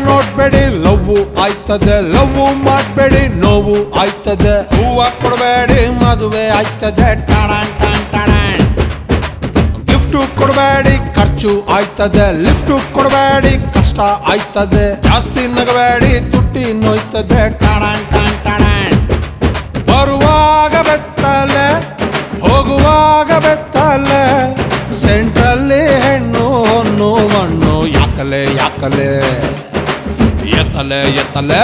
ನೋಡ್ಬೇಡಿ love ಆಯ್ತದೆ, love ಮಾಡ್ಬೇಡಿ ನೋವು ಆಯ್ತದೆ. ಹೂವ ಕೊಡಬೇಡಿ ಮದುವೆ ಆಯ್ತದೆ, ಗಿಫ್ಟು ಕೊಡಬೇಡಿ ಖರ್ಚು ಆಯ್ತದೆ, ಲಿಫ್ಟು ಕೊಡಬೇಡಿ ಕಷ್ಟ ಆಯ್ತದೆ. ಜಾಸ್ತಿ ನಗಬೇಡಿ ತುಟ್ಟಿ ನೋಯ್ತದೆ, ಬರುವಾಗ ಬೆತ್ತಲೆ ಹೋಗುವಾಗ ಬೆತ್ತಲೆ. ಸೆಂಟ್ರಲ್ಲಿ ಹೆಣ್ಣು ಹೊನ್ನು ಮಣ್ಣು ಯಾಕಲೆ ಯಾಕಲೆ ಎತ್ತಲೆ ಎತ್ತಲೆ.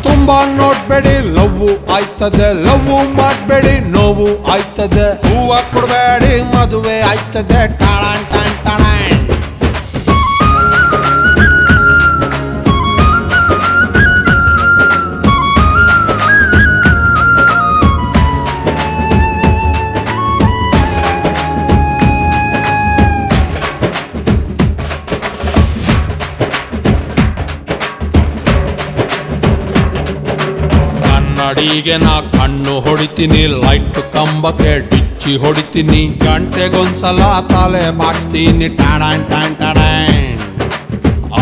ತುಂಬಾ ನೋಡ್ಬೇಡಿ ಲವ್ವು ಆಯ್ತದೆ, ಲವ್ವು ಮಾಡ್ಬೇಡಿ ನೋವು ಆಯ್ತದೆ. ಹೂವ ಕೊಡಬೇಡಿ ಮದುವೆ ಆಯ್ತದೆ, ಅಡಿಗೆ ನಾ ಕಣ್ಣು ಹೊಡಿತೀನಿ, ಲೈಟ್ ಕಂಬಕ್ಕೆ ಡಿಚ್ಚಿ ಹೊಡಿತೀನಿ. ಗಂಟೆಗೊಂದ್ಸಲ ತಲೆ ಬಾಚ್ತೀನಿ,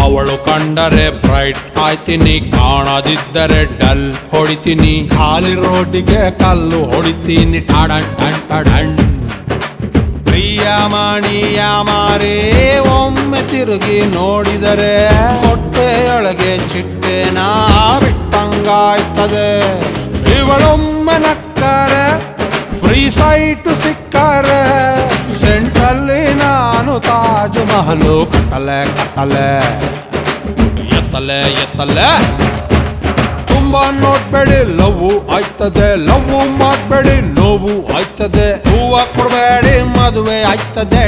ಅವಳು ಕಂಡರೆ ಬ್ರೈಟ್ ಆಯ್ತೀನಿ, ಕಾಣದಿದ್ದರೆ ಡಲ್ ಹೊಡಿತೀನಿ. ಖಾಲಿ ರೋಡಿಗೆ ಕಲ್ಲು ಹೊಡಿತೀನಿ, ಪ್ರಿಯ ಮಣಿಯ ಮಾರೇ ಒಮ್ಮೆ ತಿರುಗಿ ನೋಡಿದರೆ ಹೊಟ್ಟೆಯೊಳಗೆ ಚಿಟ್ಟೆನ ಬಿಟ್ಟಂಗಾಯ್ತದೆ. ಇವಳೊಮ್ಮೆ ನಕ್ಕರೆ ಫ್ರೀ ಸೈಟ್ ಸಿಕ್ಕರೆ, ಸೆಂಟ್ರಲ್ಲಿ ನಾನು ತಾಜ್ ಮಹಲು ಕಟ್ಟಲೆ ಕಟ್ಟಲೆ ಎತ್ತಲೆ ಎತ್ತಲೆ. ತುಂಬಾ ನೋಡ್ಬೇಡಿ ಲವ್ವು ಆಯ್ತದೆ, ಲವ್ವು ಮಾಡ್ಬೇಡಿ ನೋವು ಆಯ್ತದೆ. ಹೂವ ಕೊಡಬೇಡಿ ಮದುವೆ ಆಯ್ತದೆ,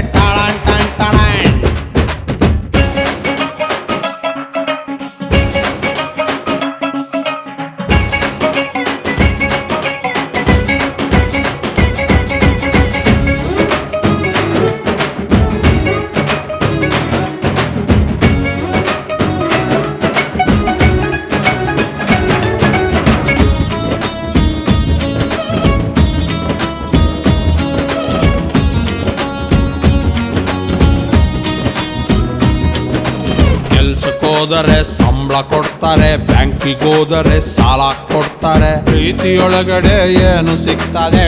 ಹೋದರೆ ಸಂಬಳ ಕೊಡ್ತಾರೆ, ಬ್ಯಾಂಕಿಗೆ ಹೋದರೆ ಸಾಲ ಕೊಡ್ತಾರೆ. ಪ್ರೀತಿಯೊಳಗಡೆ ಏನು ಸಿಗ್ತದೆ,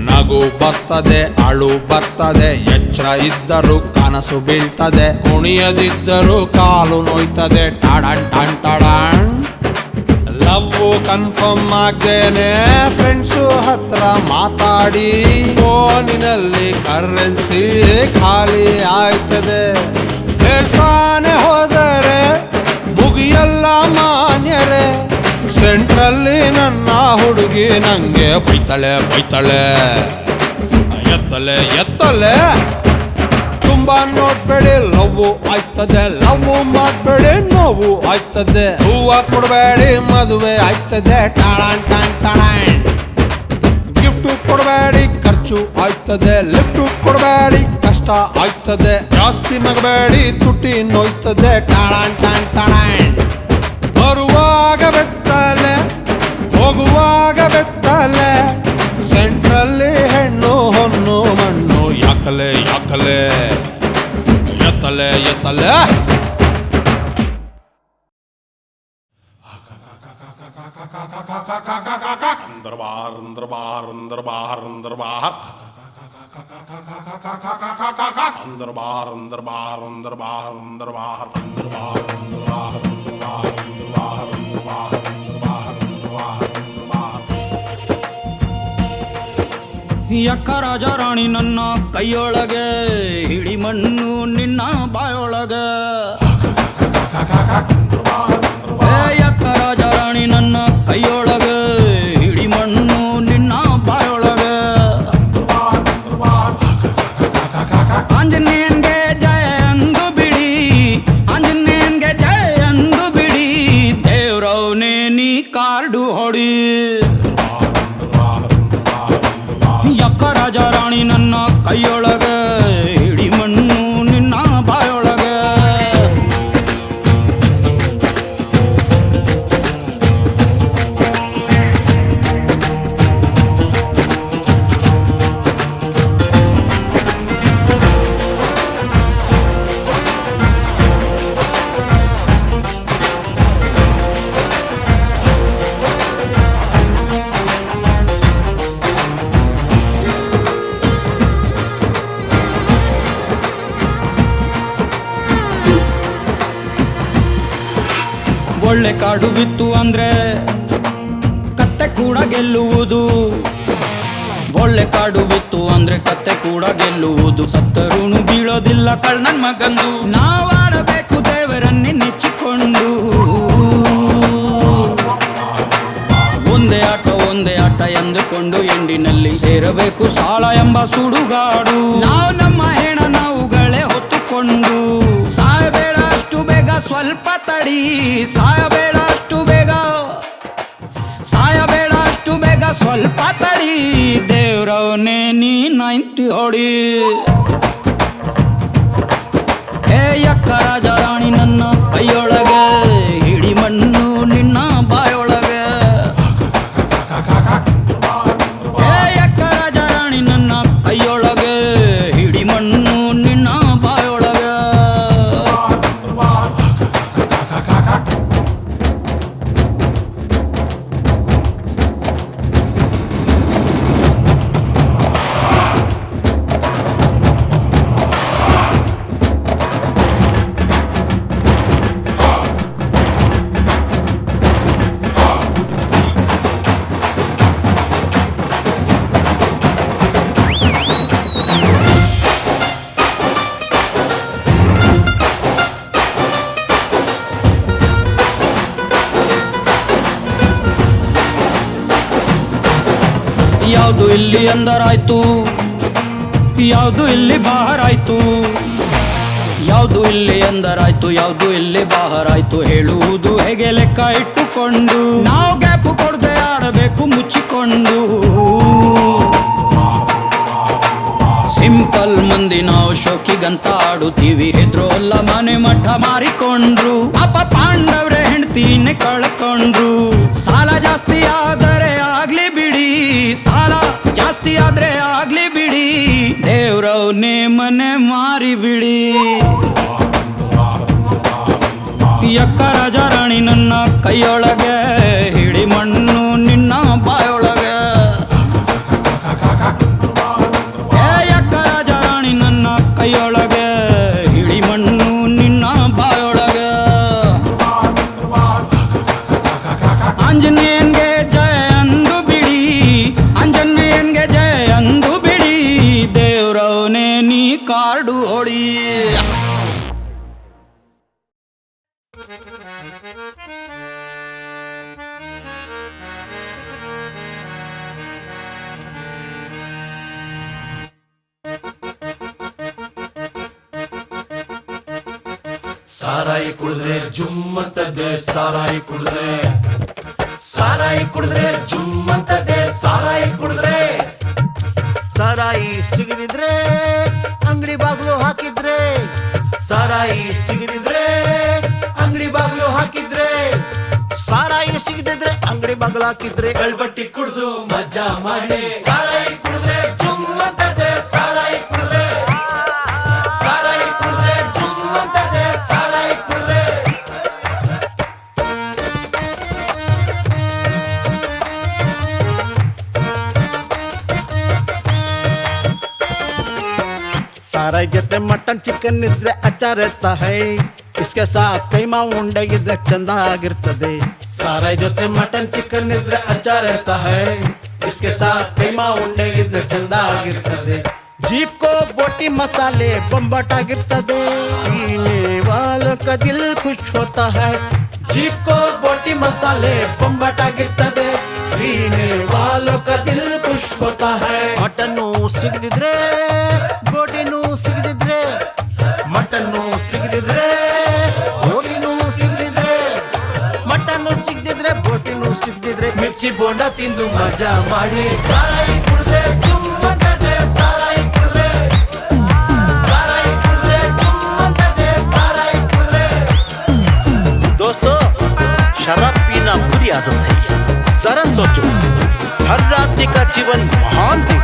ನಗು ಬರ್ತದೆ ಅಳು ಬರ್ತದೆ. ಎಚ್ಚರ ಇದ್ದರೂ ಕನಸು ಬೀಳ್ತದೆ, ಕುಣಿಯದಿದ್ದರೂ ಕಾಲು ನೋಯ್ತದೆ, ಲವ್ವು ಕನ್ಫರ್ಮ್ ಆಗ್ದೇನೆ ಫ್ರೆಂಡ್ಸು ಹತ್ರ ಮಾತಾಡಿ ಫೋನಿನಲ್ಲಿ ಕರೆನ್ಸಿ ಖಾಲಿ ಆಯ್ತದೆ. ಹೇಳ್ತಾನೆ ಹೋದರೆ ಮುಗಿಯಲ್ಲ ಮಾನ್ಯರೇ, ಸೆಂಟ್ರಲ್ಲಿ ನನ್ನ ಹುಡುಗಿ ನಂಗೆ ಬೈತಳೆ ಬೈತಳೆ ಎತ್ತಲೆ ಎತ್ತಲೆ. ತುಂಬಾ ನೋಡ್ಬೇಡಿ ಲವ್ವು ಆಯ್ತದೆ, ಲವ್ವು ಮಾಡ್ಬೇಡಿ ನೋವು ಆಯ್ತದೆ. ಹೂವ ಕೊಡಬೇಡಿ ಮದುವೆ ಆಯ್ತದೆ, ಗಿಫ್ಟು ಕೊಡಬೇಡಿ ಖರ್ಚು ಆಯ್ತದೆ, ಲಿಫ್ಟು ಕೊಡಬೇಡಿ ಕಷ್ಟ ಆಯ್ತದೆ. ಜಾಸ್ತಿ ನಗಬೇಡಿ ತುಟಿ ನೋಯ್ತದೆ, ಬರುವಾಗ ಬೆತ್ತಲೆ ಹೋಗುವಾಗ ಬೆತ್ತಲೆ. ಸೆಂಟ್ರಲ್ಲಿ ಹೆಣ್ಣು ಹೊನ್ನು ಮಣ್ಣು ಯಾಕಲೆ ಯಾಕಲೆ ಎತ್ತಲೆ ಎತ್ತಲೆ. अंदर बाहर अंदर बाहर अंदर बाहर अंदर बाहर अंदर बाहर अंदर बाहर अंदर बाहर अंदर बाहर अंदर बाहर अंदर बाहर अंदर बाहर अंदर बाहर अंदर बाहर अंदर बाहर अंदर बाहर ಯಕ್ಕ ರಾಜ ರಾಣಿ ನನ್ನ ಕೈಯೊಳಗೆ, ಹಿಡಿ ಮಣ್ಣು ನಿನ್ನ ಬಾಯೊಳಗೆ. ಯಕ್ಕ ರಾಜ ರಾಣಿ ನನ್ನ ಕೈಯೊಳಗೆ, ಹಿಡಿ ಮಣ್ಣು ನಿನ್ನ ಬಾಯೊಳಗೆ. ಆಂಜನೇಯನ್ಗೆ ಜಯ ಅಂದು ಬಿಡಿ, ಆಂಜನೇಯನ್ಗೆ ಜಯ ಅಂದು ಬಿಡಿ. ದೇವ್ರವ್ನೇ ನೀ ಕಾರ್ಡು ಹೊಡಿ. ಯಕ್ಕ ರಾಜ ರಾಣಿ ನನ್ನ ಕೈಯೊಳಗೆ, ಹಿಡಿ ಮಣ್ಣು ನಿನ್ನ ಬಾಯೊಳಗೆ. ಒಳ್ಳೆ ಕಾಡು ಬಿತ್ತು ಅಂದ್ರೆ ಕತ್ತೆ ಕೂಡ ಗೆಲ್ಲುವುದು. ಒಳ್ಳೆ ಕಾಡು ಬಿತ್ತು ಅಂದ್ರೆ ಕತ್ತೆ ಕೂಡ ಗೆಲ್ಲುವುದು. ಸತ್ತರೂನು ಬೀಳೋದಿಲ್ಲ ಕಳ್ಳನ್ ಮಗಂದು. ನಾವಾಡಬೇಕು ದೇವರನ್ನೇ ನೆಚ್ಚಿಕೊಂಡು. ಒಂದೇ ಆಟ ಎಂದುಕೊಂಡು ಎಂಡಿನಲ್ಲಿ ಸೇರಬೇಕು ಸಾಳ ಎಂಬ ಸುಡುಗಾಡು. ನಾವು ನಮ್ಮ ಹೆಣ ನಾವುಗಳೇ ಹೊತ್ತುಕೊಂಡು ಸಾಯಬೇಡ ಅಷ್ಟು ಬೇಗ ಸ್ವಲ್ಪ ತಡಿ. ಸಾಯಬೇಡ ಅಷ್ಟು ಬೇಗ ಸ್ವಲ್ಪ ತಡಿ. ದೇವ್ರವನೇ ನೀ 90 ಹೊಡಿ. ಹೇ ಯಕ್ಕ ರಾಜ ರಾಣಿ ನನ್ನ ಕೈಯೊಳಗೆ ಹಿಡಿ ಮಣ್ಣು ನಿನ್ನ ಬಾಯೊಳಗೆ. ಹೇ ಯಕ್ಕ ರಾಜ ರಾಣಿ ನನ್ನ ಕೈಯೊಳಗೆ ಹಿಡಿ ಮಣ್ಣು ನಿನ್ನ ಬಾಯೊಳಗೆ. ಯಾವುದು ಇಲ್ಲಿ ಅಂದರಾಯ್ತು, ಯಾವುದು ಇಲ್ಲಿ ಬಾಹರಾಯ್ತು. ಯಾವುದು ಇಲ್ಲಿ ಅಂದರಾಯ್ತು, ಯಾವುದು ಇಲ್ಲಿ ಬಾಹರಾಯ್ತು. ಹೇಳುವುದು ಹೇಗೆ ಲೆಕ್ಕ ಇಟ್ಟುಕೊಂಡು. ನಾವು ಗ್ಯಾಪು ಕೊಡದೆ ಆಡಬೇಕು ಮುಚ್ಚಿಕೊಂಡು. ಸಿಂಪಲ್ ಮಂದಿ ನಾವು ಶೋಕಿಗಂತ ಆಡುತ್ತೀವಿ. ಹೆದ್ರೋಲ್ಲ ಮನೆ ಮಠ ಮಾರಿಕೊಂಡ್ರು. ಪಾಪ ಪಾಂಡವ್ರೆ ಹೆಂಡ್ತೀನೆ ಕಳ್ಕೊಂಡ್ರು. ಸಾಲ ಜಾಸ್ತಿ ಆದರೆ ಆಗ್ಲಿ ಬಿಡಿ, ಸಾಲ ಜಾಸ್ತಿ ಆದ್ರೆ ಆಗ್ಲಿ ಬಿಡಿ. ದೇವ್ರವ್ನೇ ಮನೆ ಮಾರಿ ಬಿಡಿ. ಯಕ್ಕ ರಾಜ ರಾಣಿ ನನ್ನ ಕೈಯೊಳಗೆ ಹಿಡಿ ಮಣ್ಣು ನಿನ್ನ ಬಾಯೊಳಗೆ. ಯಕ್ಕ ರಾಜ ರಾಣಿ ನನ್ನ ಕೈಯೊಳಗೆ ಹಿಡಿ ಮಣ್ಣು ನಿನ್ನ ಬಾಯೊಳಗೆ. ಆಂಜನೇಯನ್ಗೆ ಜಯ ಅಂದು ಬಿಡಿ, ಆಂಜನೇಯನ್ಗೆ ಜಯ ಅಂದು ಬಿಡಿ. ದೇವ್ರವನೇ ನೀ ಕಾರ್ಡು ಹೊಡಿ. ಸಾರಾಯಿ ಕುಡಿದ್ರೆ ಜುಮ್ ಅಂತದೆ, ಸಾರಾಯಿ ಕುಡಿದ್ರೆ, ಸಾರಾಯಿ ಕುಡಿದ್ರೆ ಜುಮ್ ಅಂತದೆ, ಸಾರಾಯಿ ಕುಡಿದ್ರೆ. ಸಾರಾಯಿ ಸಿಗದಿದ್ರೆ ಅಂಗಡಿ ಬಾಗ್ಲು ಹಾಕಿದ್ರೆ, ಸಾರಾಯಿ ಸಿಗದಿದ್ರೆ ಅಂಗಡಿ ಬಾಗ್ಲು ಹಾಕಿದ್ರೆ, ಸಾರಾಯಿ ಸಿಗದಿದ್ರೆ ಅಂಗಡಿ ಬಾಗ್ಲು ಹಾಕಿದ್ರೆ. ಕಳ್ಬಟ್ಟಿ ಕುಡ್ದು ಮಜಾ ಮಾಡಿ. ಸಾರಾಯಿ ಕುಡಿದ್ರೆ ಜುಮ್ ಅಂತದೆ, ಸಾರಾಯಿ ಕುಡಿದ್ರೆ, ಸಾರಾಯಿ ಕುಡಿದ್ರೆ ಜುಮ್ ಅಂತದೆ, ಸಾರಾಯಿ ಕುಡಿದ್ರೆ. साराई जते मटन चिकन इद्रे अचार रहता है, इसके साथ कईमा उंडे इद्रे चंदा ಆಗಿರ್ತದೆ. साराई ಜೊತೆ मटन चिकन इद्रे अचार रहता है, इसके साथ कईमा उंडे इद्रे चंदा ಆಗಿರ್ತದೆ. जीप को बोटी मसाले बम्बट ಆಗಿರ್ತದೆ. पीने वालों का दिल खुश होता है. जीप को बोटी मसाले बम्बट ಆಗಿರ್ತದೆ. पीने वालों का दिल खुश होता है. ಮಟನ್ನು ಸಿಗದಿದ್ರೆ ಬೋಟಿನೂ ಸಿಗದಿದ್ರೆ, ಮಟನ್ನು ಸಿಗದಿದ್ರೆ ಬೋಟಿನೂ ಸಿಗದಿದ್ರೆ, ಮಟನ್ನು ಸಿಗದಿದ್ರೆ ಬೋಟಿನೂ ಸಿಗದಿದ್ರೆ, ಮಿರ್ಚಿ ಬೋಂಡ ತಿಂದು ಮಜಾ ಮಾಡಿ. ಸಾರಾಯಿ ಕುಡಿದ್ರೆ ಜುಮ್ ಅಂತದೆ, ಸಾರಾಯಿ ಕುಡಿದ್ರೆ, ಸಾರಾಯಿ ಕುಡಿದ್ರೆ ಜುಮ್ ಅಂತದೆ, ಸಾರಾಯಿ ಕುಡಿದ್ರೆ. दोस्तों शराब पीना बुरी आदत है. जरा सोचो, हर रात्रि का जीवन महान थी.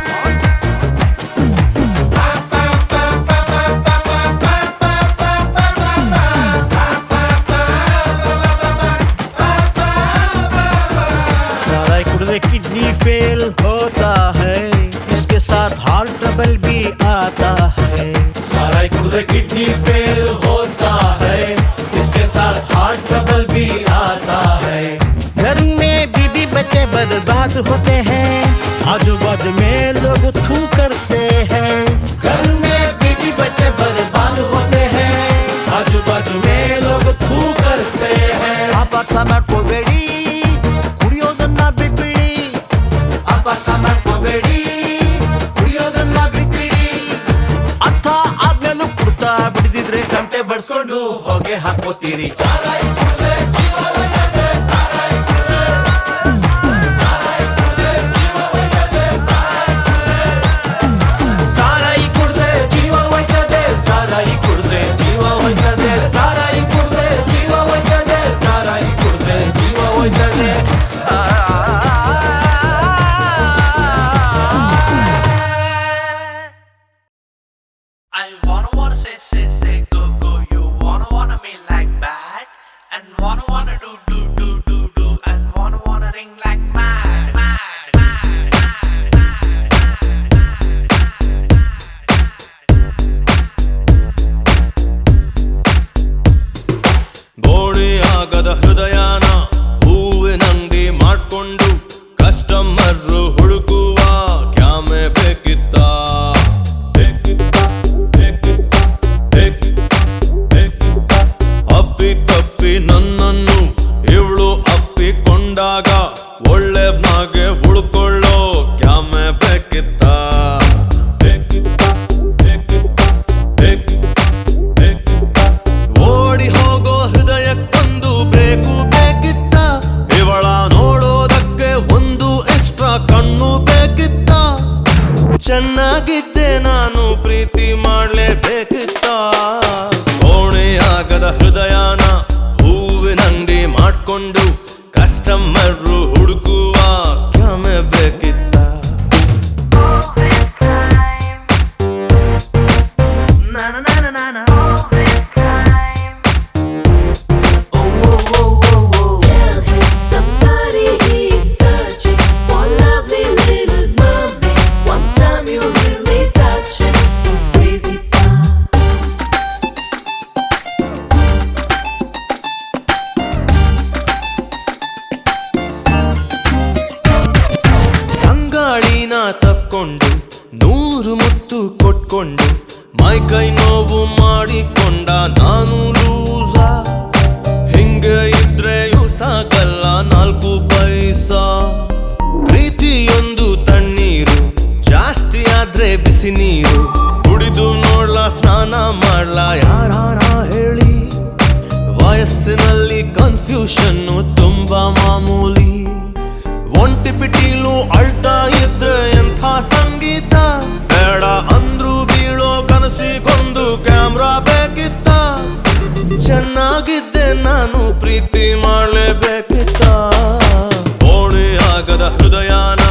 सारा कुड़े किडनी फेल होता है. बर्बाद होते हैं, आजू बाजू में लोग थू करते हैं। घर में बीवी बच्चे बर्बाद होते हैं, आजू बाजू में लोग थू करते हैं। ಅಪಾರ್ಥ ಮಾಡ್ಕೋಬೇಡಿ, ಕುಡಿಯೋದನ್ನ ಬಿಟ್ಬಿಡಿ. ಅಪಾರ್ಥ ಮಾಡ್ಕೋಬೇಡಿ, ಕುಡಿಯೋದನ್ನ ಬಿಟ್ಬಿಡಿ. ಅರ್ಥ ಆದ್ಮೇಲೂ ಕುಡ್ತಾ ಬಿಡಿದಿದ್ರೆ ತಮಟೆ ಬಡ್ಸ್ಕೊಂಡು ಹೊಗೆ ಹಾಕೋತೀರಿ. ಸಾರಾಯಿ ಕುಡ್ದ್ರೆ ಜೀವ ಹೋಯ್ತದೆ, ಸಾರಾಯಿ ಕುಡ್ದ್ರೆ. ಸಾರಾಯಿ ಕುಡ್ದ್ರೆ ಜೀವ ಹೋಯ್ತದೆ, ಸಾರಾಯಿ ಕುಡ್ದ್ರೆ ಜೀವ ಹೋಯ್ತದೆ, ಸಾರಾಯಿ ಕುಡ್ದ್ರೆ ಜೀವ ಹೋಯ್ತದೆ, ಸಾರಾಯಿ ಕುಡ್ದ್ರೆ ಜೀವ ಹೋಯ್ತದೆ, ಸಾರಾಯಿ ಕುಡ್ದ್ರೆ ಜೀವ ಹೋಯ್ತದೆ. I wanna say go you wanna me like bad and wanna do and wanna ring like mad. ಬೋಳಿ ಆಗದ ಹೃದಯನ ಹೂವಿನಂಗಡಿ ಮಾಡ್ಕೊಂಡು ಕಸ್ಟಮರ್ ಹುಡುಕುವ ಕ್ಯಾಮೆ ಬೇಕಿತ್ತ. ಅಪ್ಪಿ ತಪ್ಪಿ ನನ್ನನ್ನು ಇವಳು ಅಪ್ಪಿಕೊಂಡಾಗ ಒಳ್ಳೆಬ್ನಾಗೆ ಉಳ್ಕೊಳ್ಳೋ ಕ್ಯಾಮೆ ಬೇಕಿತ್ತ. ಓಡಿ ಹೋಗೋ ಹೃದಯಕ್ಕೊಂದು ಬ್ರೇಕು ಬೇಕಿತ್ತ. ಇವಳ ನೋಡೋದಕ್ಕೆ ಒಂದು ಎಕ್ಸ್ಟ್ರಾ ಕಣ್ಣು ಬೇಕಿತ್ತ. ಚೆನ್ನಾಗಿದ್ದೆ ನಾನು ಪ್ರೀತಿ ಮಾಡ್ಲೇಬೇಕಿತ್ತ. ಓಣೆಯಾಗದ ಹೃದಯನ ಹೂವಿನಂಗಡಿ ಮಾಡ್ಕೊಂಡು ಕಸ್ಟಮರ್ ಹುಡುಕುವ ಕ್ಯಾಮೆ ಬೇಕಿತ್ತ. Somebody he's searching for lovely little mermaid. One time you really touch him, he's crazy fun. ತಂಗಾಳಿನ ತಕ್ಕೊಂಡು 100 ಮುತ್ತು ಕೊಟ್ಕೊಂಡು ಮೈ ಕೈ ನೋವು ಮಾಡಿಕೊಂಡ ನಾನು ಲೂಸ. ಹಿಂಗೆ ಇದ್ರೆ ಸಾಗಲ್ಲ 4 ಪೈಸಾ. ಪ್ರೀತಿಯೊಂದು ತಣ್ಣೀರು, ಜಾಸ್ತಿ ಆದ್ರೆ ಬಿಸಿ ನೀರು. ಕುಡಿದು ನೋಡ್ಲಾ ಸ್ನಾನ ಮಾಡ್ಲಾ ಯಾರಾರ ಹೇಳಿ. ವಯಸ್ಸಿನಲ್ಲಿ ಕನ್ಫ್ಯೂಷನ್ನು ತುಂಬಾ ಮಾಮೂಲಿ. ಒಂಟಿ ಪಿಟೀಲು ಅಳ್ತಾ ಇದ್ರೆ ಎಂಥ ಸಂಗೀತ. ಬೇಡ ಅಂದ್ರು ಬೀಳೋ ಕನಸಿಗೊಂದು ಕ್ಯಾಮ್ರಾ ಬೇಕಿತ್ತ. ಚೆನ್ನಾಗಿದ್ದೆ ನಾನು ಪ್ರೀತಿ ಮಾಡ್ಲೇಬೇಕಿತ್ತ. ಓಣಿ ಆಗದ ಹೃದಯನ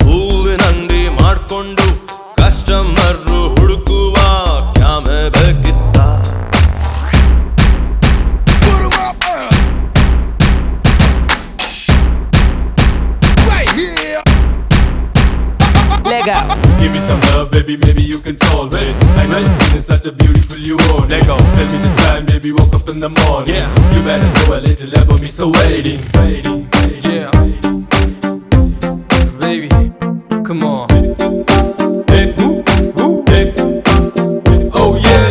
ಹೂವಿನಂಗಡಿ ಮಾಡ್ಕೊಂಡು ಕಸ್ಟಮರ್ ಹುಡುಕುವ ಕ್ಯಾಮೆ ಬೇಕಿತ್ತ. Give me some love, baby, maybe you can solve it. Like medicine is such a beautiful you are. Lego, tell me the time, baby, woke up in the morning. Yeah, you better know a little about me, so waiting. Yeah, baby, come on. Hey, hey, oh yeah.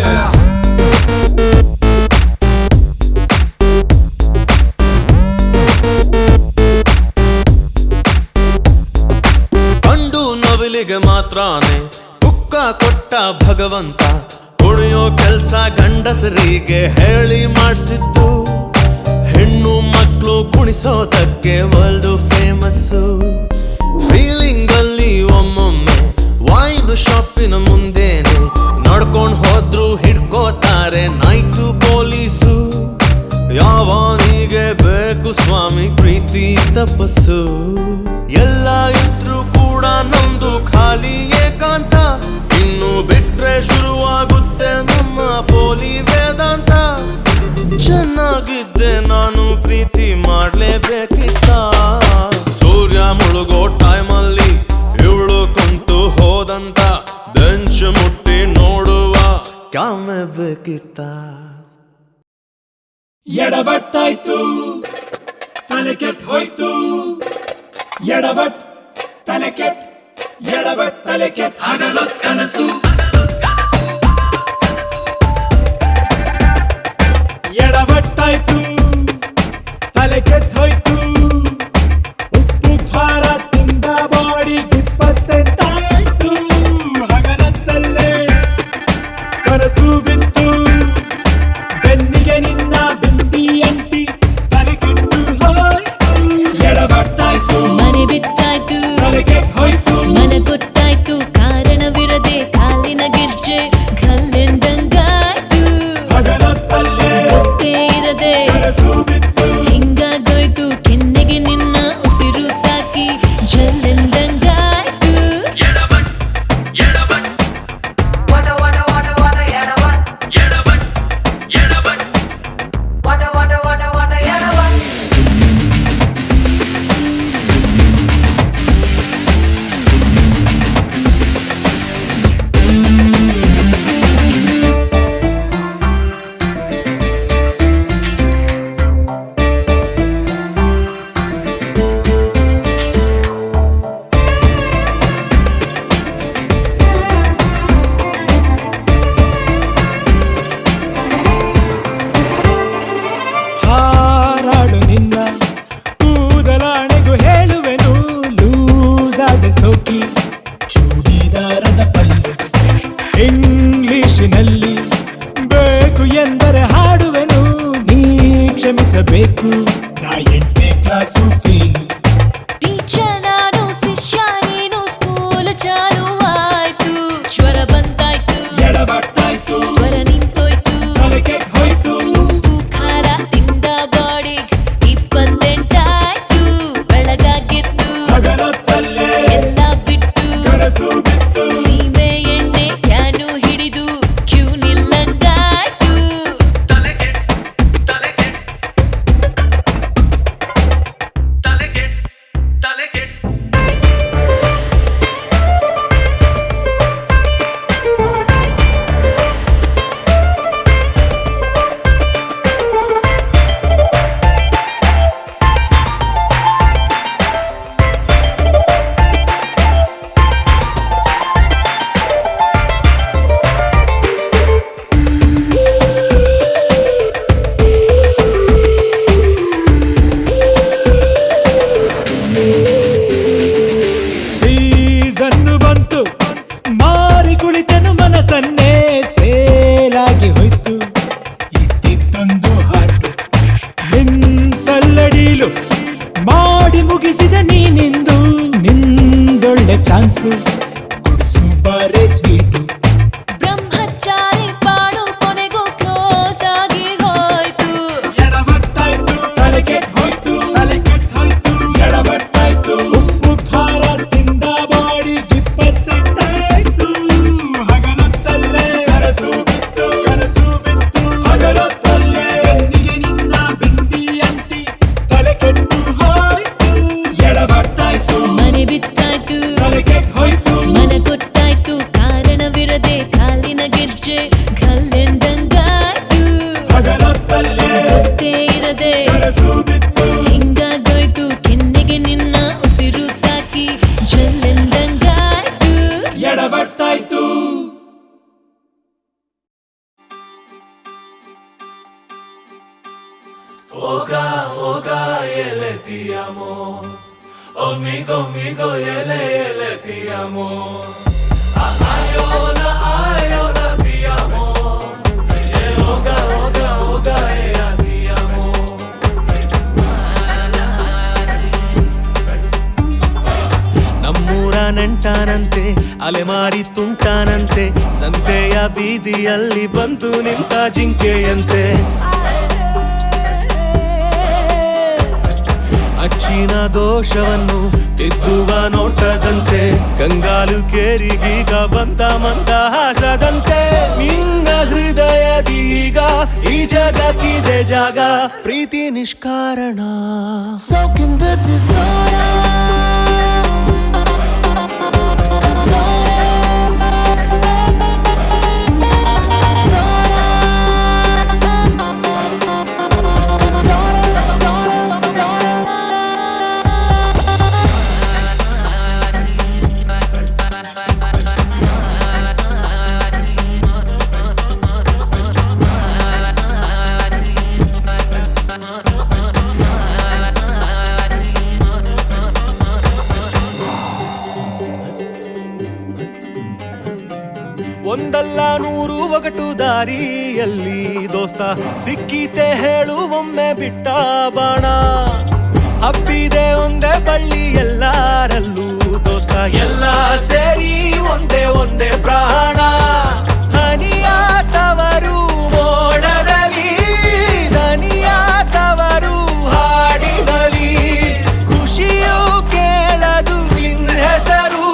ಗಂಡು ನವಿಲಿಗೆ ಮಾತ್ರಾನೆ ಬುಕ್ಕ ಕೊಟ್ಟ ಭಗವಂತ. ಕುಣಿಯೋ ಕೆಲ್ಸ ಗಂಡಸರಿಗೆ ಹೇಳಿ ಮಾಡಿಸಿದ್ದು. ಹೆಣ್ಣು ಮಕ್ಕಳು ಕುಣಿಸೋದಕ್ಕೆ world famous. Feeling ಅಲ್ಲಿ ಒಮ್ಮೊಮ್ಮೆ ವೈನ್ ಶಾಪಿನ ಮುಂದೇನೆ ನಡ್ಕೊಂಡ್ ಹೋದ್ರು ಹಿಡ್ಕೋತಾರೆ ನೈಟು ಪೊಲೀಸು. ಯಾವನಿಗೆ ಬೇಕು ಸ್ವಾಮಿ ಪ್ರೀತಿ ತಪಸ್ಸು. ಎಲ್ಲ ಇದ್ರು ಕೂಡ ನಮ್ದು ಖಾಲಿ ಏಕಾಂತ. ಇನ್ನು ಬಿಟ್ರೆ ಶುರುವಾಗುತ್ತೆ ನಮ್ಮ ಪೋಲಿ ವೇದಾಂತ. ಚೆನ್ನಾಗಿದ್ದೆ ನಾನು ಪ್ರೀತಿ ಮಾಡ್ಲೇಬೇಕಿತ್ತ. ಸೂರ್ಯ ಮುಳುಗೋ ಟೈಮಲ್ಲಿ ಇವಳು ಕುಂತು ಹೋದಂತ ಬೆಂಚ್ ಮುಟ್ಟಿ ನೋಡುವ ಕ್ಯಾಮೆ ಬೇಕಿತ್ತ. ಎಡಬಟ್ಟಾಯ್ತು, ತಲೆ ಕೆಟ್ಟ ಹೋಯ್ತು, ಎಡಬಟ್ ತಲೆ ಕೆಟ್ ಎಡಬಟ್ ತಲೆ ಕೆಟ್ ಹಗಲು ಕನಸು ಎಡಬಟ್ಟಾಯ್ತು ತಲೆ ಕೆಟ್ ಹೋಯ್ತು ಉಪ್ಪು ಖಾರ ತಿಂದ ಬಾಡಿ 28 ಹಗಲತ್ತಲ್ಲೇ ಕನಸು ಬಿತ್ತು ಬೆನ್ನಿಗೆ ನಿನ್ನ ಬಿಂದಿ ಅಂಟಿ ತಲೆ ಕೆಟ್ಟು ಹೋಯ್ತು ಎಡಬಟ್ಟಾಯ್ತು ಮನೆ ಬಿಟ್ಟಾಯ್ತು ತಲೆ ಕೆಟ್ ಹೋಯ್ತು ಮನ ಗೊತ್ತಾಯ್ತು ಕಾರಣವಿರದೆ ಕಾಲಿನ ಗೆಜ್ಜೆ ಕಲ್ಲೆಂದಂಗಾಯ್ತು ಹಗಲತ್ತಲ್ಲೇ ಗೊತ್ತೇ ಇರದೆ ಕನಸು ಬಿತ್ತು ಹಿಂಗಾಗೋಯ್ತು ಕೆನ್ನೆಗೆ ನಿನ್ನ ಉಸಿರು ತಾಕಿ ಜಲ್ಲೆಂದಂಗಾಯ್ತು What a yadavan. What a yadavan. ಹಾರಾಡು ನಿನ್ನ ಕೂದಲಾಣೆಗೂ ಹೇಳುವೆನು ಲೂಸ್ ಆದ ಸೋಕಿ ಚೂಡಿದಾರದ ಪಲ್ಲು ಇಂಗ್ಲಿಷಿನಲ್ಲಿ ಬೇಕು ಎಂದರೆ ಹಾಡುವೆನು ನೀ ಕ್ಷಮಿಸಬೇಕು ನಾ 8ನೇ ಕ್ಲಾಸು ಫೇಲು ಟೀಚರ್ ನಾನು ಶಿಷ್ಯ ನೀನು ಸ್ಕೂಲ್ ಚಾಲು ಆಯ್ತು ಜ್ವರ ಬಂದಾಯ್ತು ಎಡಬಟ್ಟಾಯ್ತು ಸ್ವರ ನಿಂತೋಯ್ತು ತಲೆ ಕೆಟ್ ಹೋಯ್ತು ಉಪ್ಪು ಖಾರ ತಿಂದ ಬಾಡಿಗ್ 28 ಬೆಳಗಾಗಿತ್ತು ಹಗಲತ್ತಲ್ಲೇ ಎಲ್ಲ ಬಿಟ್ಟು ಕನಸು ಬಿತ್ತು ಸೀಮೆ ಎಣ್ಣೆ ಕ್ಯಾನು ಹಿಡಿದು ಕ್ಯೂ ನಿಲ್ಲಂಗಾಯ್ತು ಸೀಸನ್ನು ಬಂತು ಮಾರಿ ಕುಳಿತನು ಮನಸ್ಸನ್ನೇ ಸೇಲಾಗಿ ಹೋಯ್ತು ಇದ್ದಿದ್ದೊಂದು ಹಾಟು ನಿಂತಲ್ಲಡೀಲು ಮಾಡಿ ಮುಗಿಸಿದ ನೀನಿಂದು ನಿಂದೊಳ್ಳೆ ಚಾನ್ಸು ಕುಡಿಸು ಬಾರೆ ಸ್ವೀಟು ಬ್ರಹ್ಮಚಾರಿ ಪಾಡು ಕೊನೆಗೂ ಕ್ಲೋಸ್ ಆಗಿ ಹೋಯ್ತು ಎಡಬಟ್ಟಾಯ್ತು ತಲೆ ಕೆಟ್ ಹೋಯ್ತು ತಲೆ ಕೆಟ್ ಹೋಯ್ತು ಎಡಬಟ್ಟಾಯ್ತು ಉಪ್ಪು ಖಾರ ತಿಂದ ಬಾಡಿ 28 ಹಗಲತ್ತಲ್ಲೇ ಕನಸು ಬಿತ್ತು ಹಗಲತ್ತಲ್ಲೇ ಬೆನ್ನಿಗೆ ನಿನ್ನ ಬಿಂದಿ ಅಂಟಿ ತಲೆ ಕೆಟ್ಟು ಹೋಯ್ತು ಎಡಬಟ್ಟಾಯ್ತು ಮನೆ ಬಿಟ್ಟಾಯ್ತು ತಲೆ ಕೆಟ್ ಹೋಯ್ತು ಮನ ಗೊತ್ತಾಯ್ತು ಕಾರಣವಿರದೆ ಕಾಲಿನ ಗೆಜ್ಜೆ ಕಲ್ಲೆಂದಂಗಾಯ್ತು ಹಗಲತ್ತಲ್ಲೇ ಗೊತ್ತೇ ಇರದೆ ಕನಸು ಬಿತ್ತು ಹಿಂಗಾಗೋಯ್ತು ಕೆನ್ನೆಗೆ ನಿನ್ನ ಉಸಿರು ತಾಕಿ ಜಲ್ಲೆಂದಂಗಾಯ್ತು ಎಡಬಟ್ಟಾಯ್ತು Oga, ele ti amo. Amigo, ele ti amo. Ayona, ti amo. Oga, ti amo. ನಮ್ಮೂರ ನೆಂಟಾನಂತೆ ಅಲೆಮಾರಿ ತುಂಟಾನಂತೆ ಸಂತೆಯ ಬೀದಿಯಲ್ಲಿ ಬಂದು ನಿಂತ ಜಿಂಕೆಯಂತೆ ಅಚ್ಚಿನ ದೋಷವನ್ನು ತಿದ್ದುವ ನೋಟದಂತೆ ಕಂಗಾಲು ಕೇರಿಗೀಗ ಬಂದ ಮಂದಹಾಸದಂತೆ ನಿನ್ನ ಹೃದಯದೀಗ ಈ ಜಗಕ್ಕಿದೆ ಜಾಗ ಪ್ರೀತಿ ನಿಷ್ಕಾರಣ Soaking the desire ಒಂದಲ್ಲ ನೂರು ಒಗಟು ದಾರಿಯಲ್ಲಿ ದೋಸ್ತ ಸಿಕ್ಕೀತೆ ಹೇಳು ಒಮ್ಮೆ ಬಿಟ್ಟ ಬಾಣ ಹಬ್ಬಿದೆ ಒಂದೇ ಬಳ್ಳಿ ಎಲ್ಲರಲ್ಲೂ ದೋಸ್ತ ಎಲ್ಲ ಸೇರಿ ಒಂದೇ ಒಂದೇ ಪ್ರಾಣ ಹನಿಯಾಟವರು ಮೋಡದಲ್ಲಿ ದನಿಯಾಟವರು ಹಾಡಿದಲ್ಲಿ ಖುಷಿಯು ಕೇಳದು ನಿನ್ನ ಹೆಸರು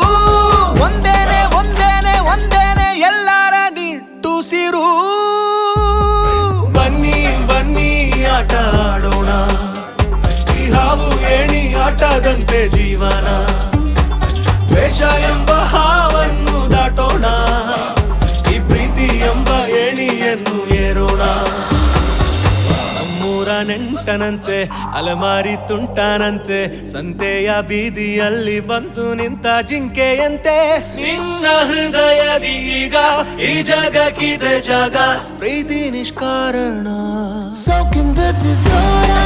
ಒಂದೇನೆ ಒಂದೇನೆ ಒಂದೇನೆ ಎಲ್ಲರ ನಿಟ್ಟುಸಿರು ಬನ್ನಿ ಬನ್ನಿ ಆಟ ಆಡೋಣ ಈ ಹಾವು ಏಣಿ ಆಟದಂತೆ ಜೀವನ ವೇಷ ಎಂಬ ಹಾವನ್ನು ದಾಟೋಣ ಈ ಪ್ರೀತಿ ಎಂಬ ಏಣಿಯನ್ನು ಏರೋಣ ನಮ್ಮೂರ ನೆಂಟನಂತೆ ಅಲಮಾರಿ ತುಂಟನಂತೆ ಸಂತೆಯ ಬೀದಿಯಲ್ಲಿ ಬಂತು ನಿಂತ ಜಿಂಕೆಯಂತೆ ನಿನ್ನ ಹೃದಯದೀಗ ಈ ಜಗಕ್ಕಿದೆ ಜಾಗ ಪ್ರೀತಿ ನಿಷ್ಕಾರಣ Soak in the disorder.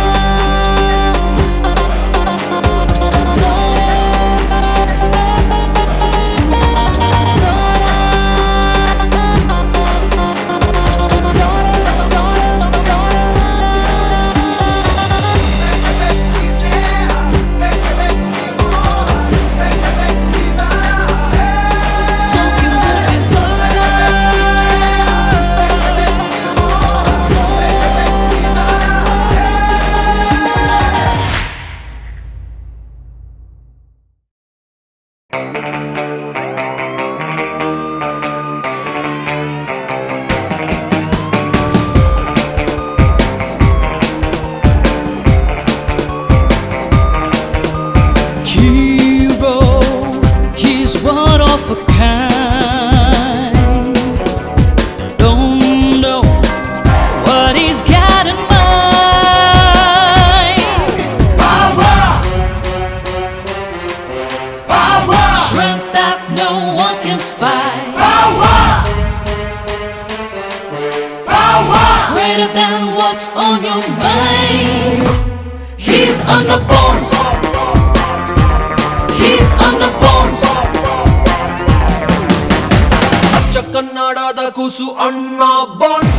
ಕನ್ನಡದ ಕೂಸು ಅಣ್ಣ ಬಾಂಡ್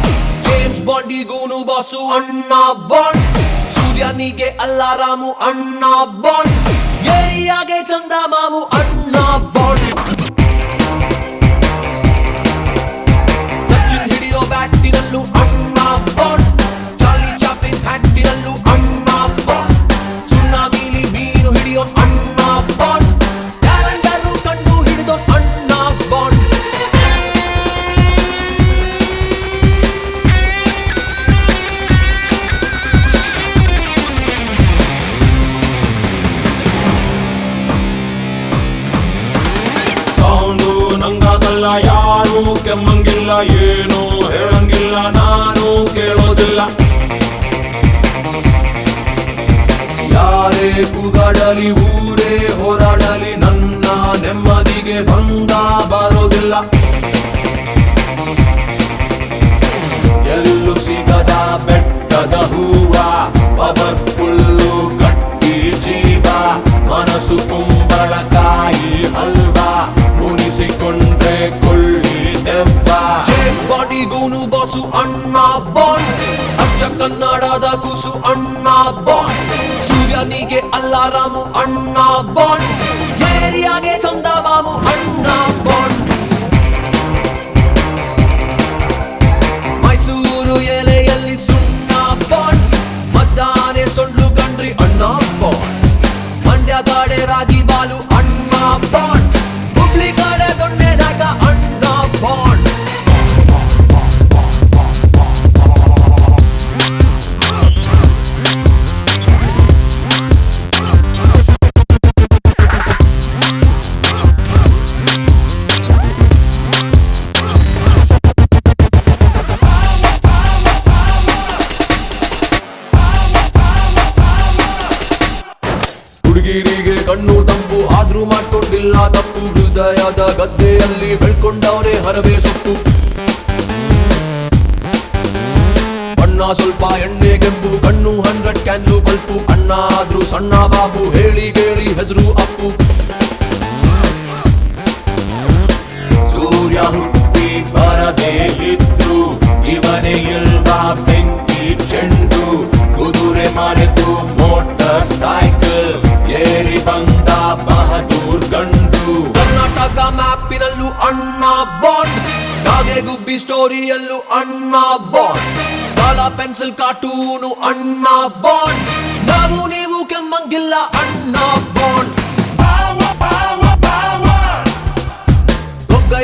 ಜೇಮ್ಸ್ ಬಾಂಡಿಗೂನು ಬಾಸು ಅಣ್ಣ ಬಾಂಡ್ ಸೂರ್ಯನಿಗೆ ಅಲ್ಲಾರಾಮು ಅಣ್ಣ ಬಾಂಡ್ ಏರಿಯಾಗೆ ಚಂದ ಮಾವು ಅಣ್ಣ ಬಾಂಡ್ ಸಚಿನ್ ಹಿಡಿಯೋ ಬ್ಯಾಟಿನಲ್ಲೂ ಅಣ್ಣ ಬಾಂಡ್ ಚಾರ್ಲಿ ಚಾಪ್ಲಿನ್ ಹ್ಯಾಟಿನಲ್ಲೂ ಅಣ್ಣ ಬಾಂಡ್ ಸುನಾಮಿಲಿ ಮೀನು ಹಿಡಿಯೋ ಅಣ್ಣ ಬಾಂಡ್ ಕ್ಯಾಲೆಂಡರು ಕಂಡು ಹಿಡಿದೋ ಅಣ್ಣ ಬಾಂಡ್ ಯಾರು ಕೆಮ್ಮಂಗಿಲ್ಲ ಏನು ಹೇಳಂಗಿಲ್ಲ ನಾನು ಕೇಳೋದಿಲ್ಲ ಯಾರೇ ಕೂಗಾಡಲಿ ಊರೇ ಹೋರಾಡಲಿ ನನ್ನ ನೆಮ್ಮದಿಗೆ ಭಂಗ ಬರೋದಿಲ್ಲ ಎಲ್ಲೂ ಸಿಗದ ಬೆಟ್ಟದ ಹೂವ ಪವರ್ಫುಲ್ಲು ಗಟ್ಟಿ ಜೀವ ಮನಸ್ಸು ಕುಂಬಳಕಾಯಿ ಹಲ್ವಾ ಮುನಿಸಿಕೊಂಡ್ರೆ ಕೊಳ್ಳಿ ದೆವ್ವ ಜೇಮ್ಸ್ ಬಾಂಡಿಗೂನು ಬಾಸು ಅಣ್ಣ ಬಾಂಡ್ ಅಚ್ಚ ಕನ್ನಡದ ಕೂಸು ಅಣ್ಣ ಬಾಂಡ್ ಸೂರ್ಯನಿಗೆ ಅಲ್ಲಾರಾಮು ಅಣ್ಣ ಬಾಂಡ್ ಏರಿಯಾಗೆ ಚಂದ ಮಾಮು ಅಣ್ಣ ಬಾಂಡ್ ಮೈಸೂರು ಎಲೆಯಲ್ಲಿ ಸುಣ್ಣ ಬಾಂಡ್ ಮದ್ದಾನೆ ಸೊಂಡ್ಲು ಗಂಡ್ರಿ ಅಣ್ಣ ಬಾಂಡ್ ಮಂಡ್ಯ ಕಡೆ ರಾಗಿ ಬಾಲು ಅಣ್ಣ ಬಾಂಡ್ ಹುಬ್ಳಿ ಕಡೆ ದೊಣ್ಣೆ ನಾಟ ಅಣ್ಣ ಬಾಂಡ್ ಹುಡುಗಿರಿಗೆ ಕಣ್ಣು ತಂಪು ಆದ್ರೂ ಮಾಡ್ಕೊಂಡಿಲ್ಲ ತಪ್ಪು ಹೃದಯದ ಗದ್ದೆಯಲ್ಲಿ ಬೆಳ್ಕೊಂಡವನೇ ಹರವೇ ಸೊಪ್ಪು ಬಣ್ಣ ಸ್ವಲ್ಪ ಎಣ್ಣೆ ಕೆಂಪು ಕಣ್ಣು 100 ಕ್ಯಾನ್ಲು ಬಲ್ಪು ಅಣ್ಣ ಆದ್ರೂ ಸಣ್ಣ ಬಾಬು ಹೇಳಿ ಕೇಳಿ ಹೆಸರು ಅಪ್ಪು ಸೂರ್ಯ ಹುಟ್ಟಿ ಮ್ಯಾಪಿನಲ್ಲೂ ಅಣ್ಣ ಬಾಂಡ್, ಕಾಗೆ ಗುಬ್ಬಿ ಸ್ಟೋರಿಯಲ್ಲೂ ಅಣ್ಣ ಬಾಂಡ್, ಕಾಲ ಪೆನ್ಸಿಲ್ ಕಾರ್ಟೂನು ಅಣ್ಣ ಬಾಂಡ್, ನಾವು ನೀವು ಕೆಮ್ಮಂಗಿಲ್ಲ ಅಣ್ಣ ಬಾಂಡ್.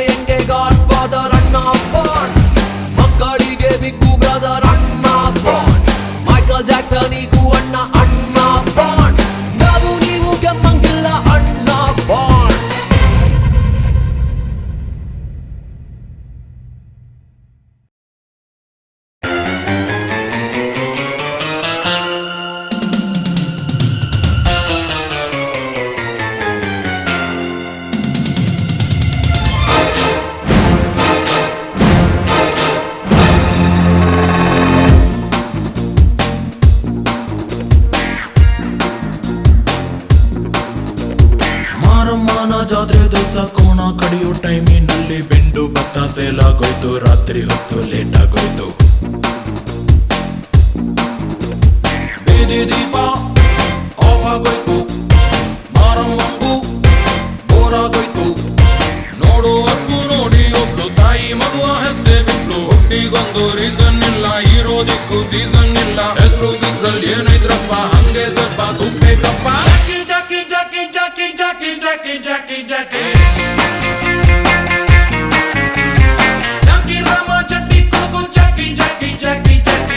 ಹೆಂಗೆ ಗಾಡ್ ಫಾದರ್ ಅಣ್ಣ ಬಾಂಡ್, ಮಕ್ಕಳಿಗೆ ಬಿಗ್ಗು ಬ್ರದರ್ ಅಣ್ಣ ಬಾಂಡ್, ಮೈಕಲ್ ಜಾಕ್ಸನಿಗೂ ಅಣ್ಣ ಅಣ್ಣ ಬಾಂಡ್, ನಾವು ನೀವು ಕೆಮ್ಮಂಗಿಲ್ಲ ಅಣ್ಣ ಬಾಂಡ್. ಜಾತ್ರೆ ದಿವಸ ಕೋಣ ಕಡಿಯೋ ಟೈಮಿನಲ್ಲಿ ಬೆಂಡು ಭತ್ತ ಸೇಲಾಗೋಯ್ತು, ರಾತ್ರಿ ಹೊತ್ತು ಲೇಟ್ ಆಗೋಯ್ತು, ಬೀದಿ ದೀಪ ಆಫ್ ಆಗೋಯ್ತು, ಮಾರಮ್ಮಂಗೂ ಬೋರಾಗೋಯ್ತು, ನೋಡುವರ್ಗೂ ನೋಡಿ ಒಬ್ಳು ತಾಯಿ ಮಗುವ ಹೆತ್ತೆ ಬಿಟ್ಲು, ಹುಟ್ಟಿಗೊಂದು ರೀಸನ್ ಇಲ್ಲ, ಇರೋದಿಕ್ಕೂ ಸೀಸನ್ ಇಲ್ಲ, ಹೆಸರು ಗಿಸ್ರಲ್ಲಿ ಏನೈತ್ರಪ್ಪ ಹಂಗೆ ಸ್ವಲ್ಪ ಗುಪ್ಪೇಕಪ್ಪ. ಜಾಕಿ ಜಾಕಿ ಜಾಕಿ ಜಾಕಿ ಜಾಕಿ ಜಾಕಿ ಜಾಕಿ ಜಾಕಿ ರಾಮ ಚಟ್ಟಿ ಕುಡುಕು ಜಾಕಿ ಜಾಕಿ ಜಾಕಿ ಜಾಕಿ.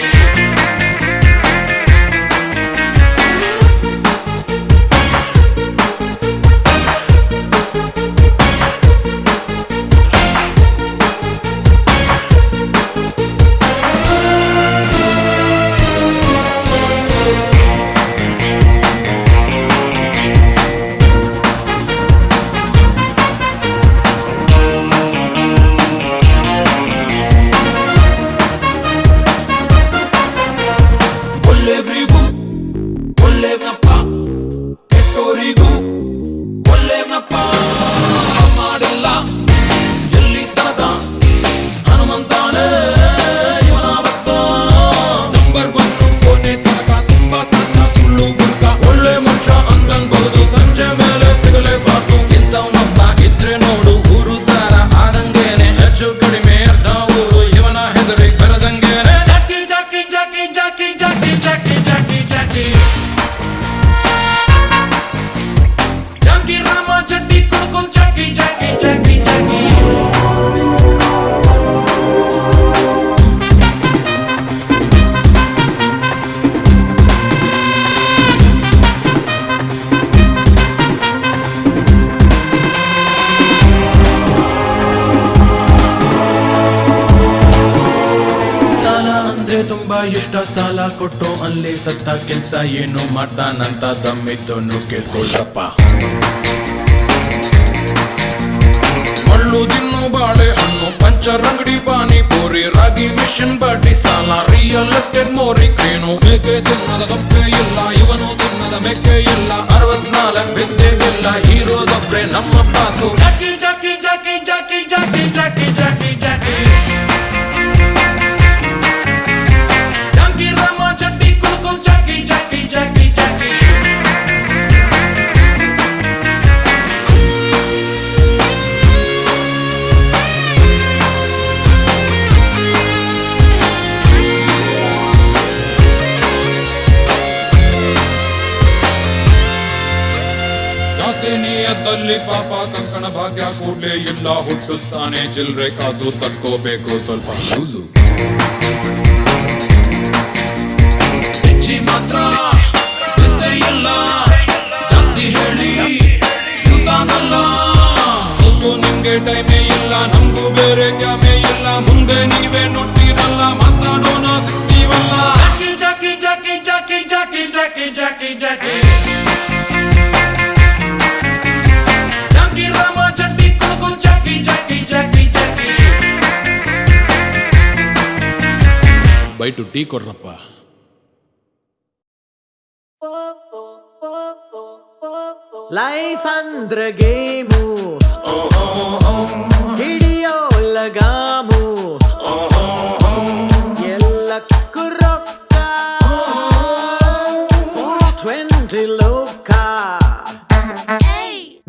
ತುಂಬಾ ಇಷ್ಟ, ಸಾಲ ಕೊಟ್ಟು ಅಲ್ಲಿ ಸತ್ತ ಕೆಲ್ಸ ಏನು ಮಾಡ್ತಾನಂತ ದಮ್ಮಿದ್ದೋನು ಕೇಳ್ಕೊಳ್ರಪ್ಪ. ಮಳ್ಳು ದಿನ್ನು ಬಾಳೆ ಹಣ್ಣು ಪಂಚರ್ ಅಂಗಡಿ ಪಾನಿಪುರಿ ರಾಗಿ ಮಿಷನ್ ಬಡ್ಡಿ ಸಾಲ ರಿಯಲ್ ಎಸ್ಟೇಟ್ ಮೋರಿ ಕ್ರೇನು, ಮೇಕೆ ತಿನ್ನದ ಸೊಪ್ಪೆ ಇಲ್ಲ ಇವನು ತಿನ್ನದ ಮೆಕ್ಕೆ ಇಲ್ಲ, 64 ಬಿದ್ದೆಗಿಲ್ಲ ಹೀರೋದೊಬ್ರೆ ನಮ್ಮ ಬಾಸು. ಜಾಕಿ ಜಾಕಿ ಜಾಕಿ ಜಾಕಿ ಜಾಕಿ ಜಾಕಿ ಜಾಕಿ ಜಾಕಿ ನಿಯತ್ತಲ್ಲಿ ಪಾಪ ಕಂಕಣ ಭಾಗ್ಯ ಕೂಡ್ಲೇ ಇಲ್ಲ, ಹುಟ್ಟುತ್ತಾನೆ ಚಿಲ್ರೆ ಕಾಸು ತಕ್ಕೋಬೇಕು ಸ್ವಲ್ಪ ಲೂಸು, ಹೆಚ್ಚಿ ಮಾತ್ರ ಬಿಸೆ ಇಲ್ಲ ಜಾಸ್ತಿ ಹೇಳಿ ಯೂಸ್ ಆಗಲ್ಲ, ಗೊತ್ತು ನಿಮ್ಗೆ ಟೈಮೇ ಇಲ್ಲ ನಮ್ಗೂ ಬೇರೆ ಕ್ಯಾಮೇ ಇಲ್ಲ, ಮುಂದೆ ನೀವೇ ನುಟ್ಟಿರಲ್ಲ ಮಾತಾಡೋಣ ಸಿಗ್ತೀವಲ್ಲ. ಜಾಕಿ ಜಾಕಿ ಜಾಕಿ ಜಾಕಿ ಜಾಕಿ ಜಾಕಿ ಜಾಕಿ ಜಾಕಿ ಬೈಟು ಟೀ ಕೊಡ್ರಪ್ಪ. ಲೈಫ್ ಅಂದ್ರ ಗೇಮು, ಹಿಡಿಯೋ ಲಗಾಮು, ಎಲ್ಲಕ್ಕೂ ರೊಕ್ಕ 420 ಲೋಕ,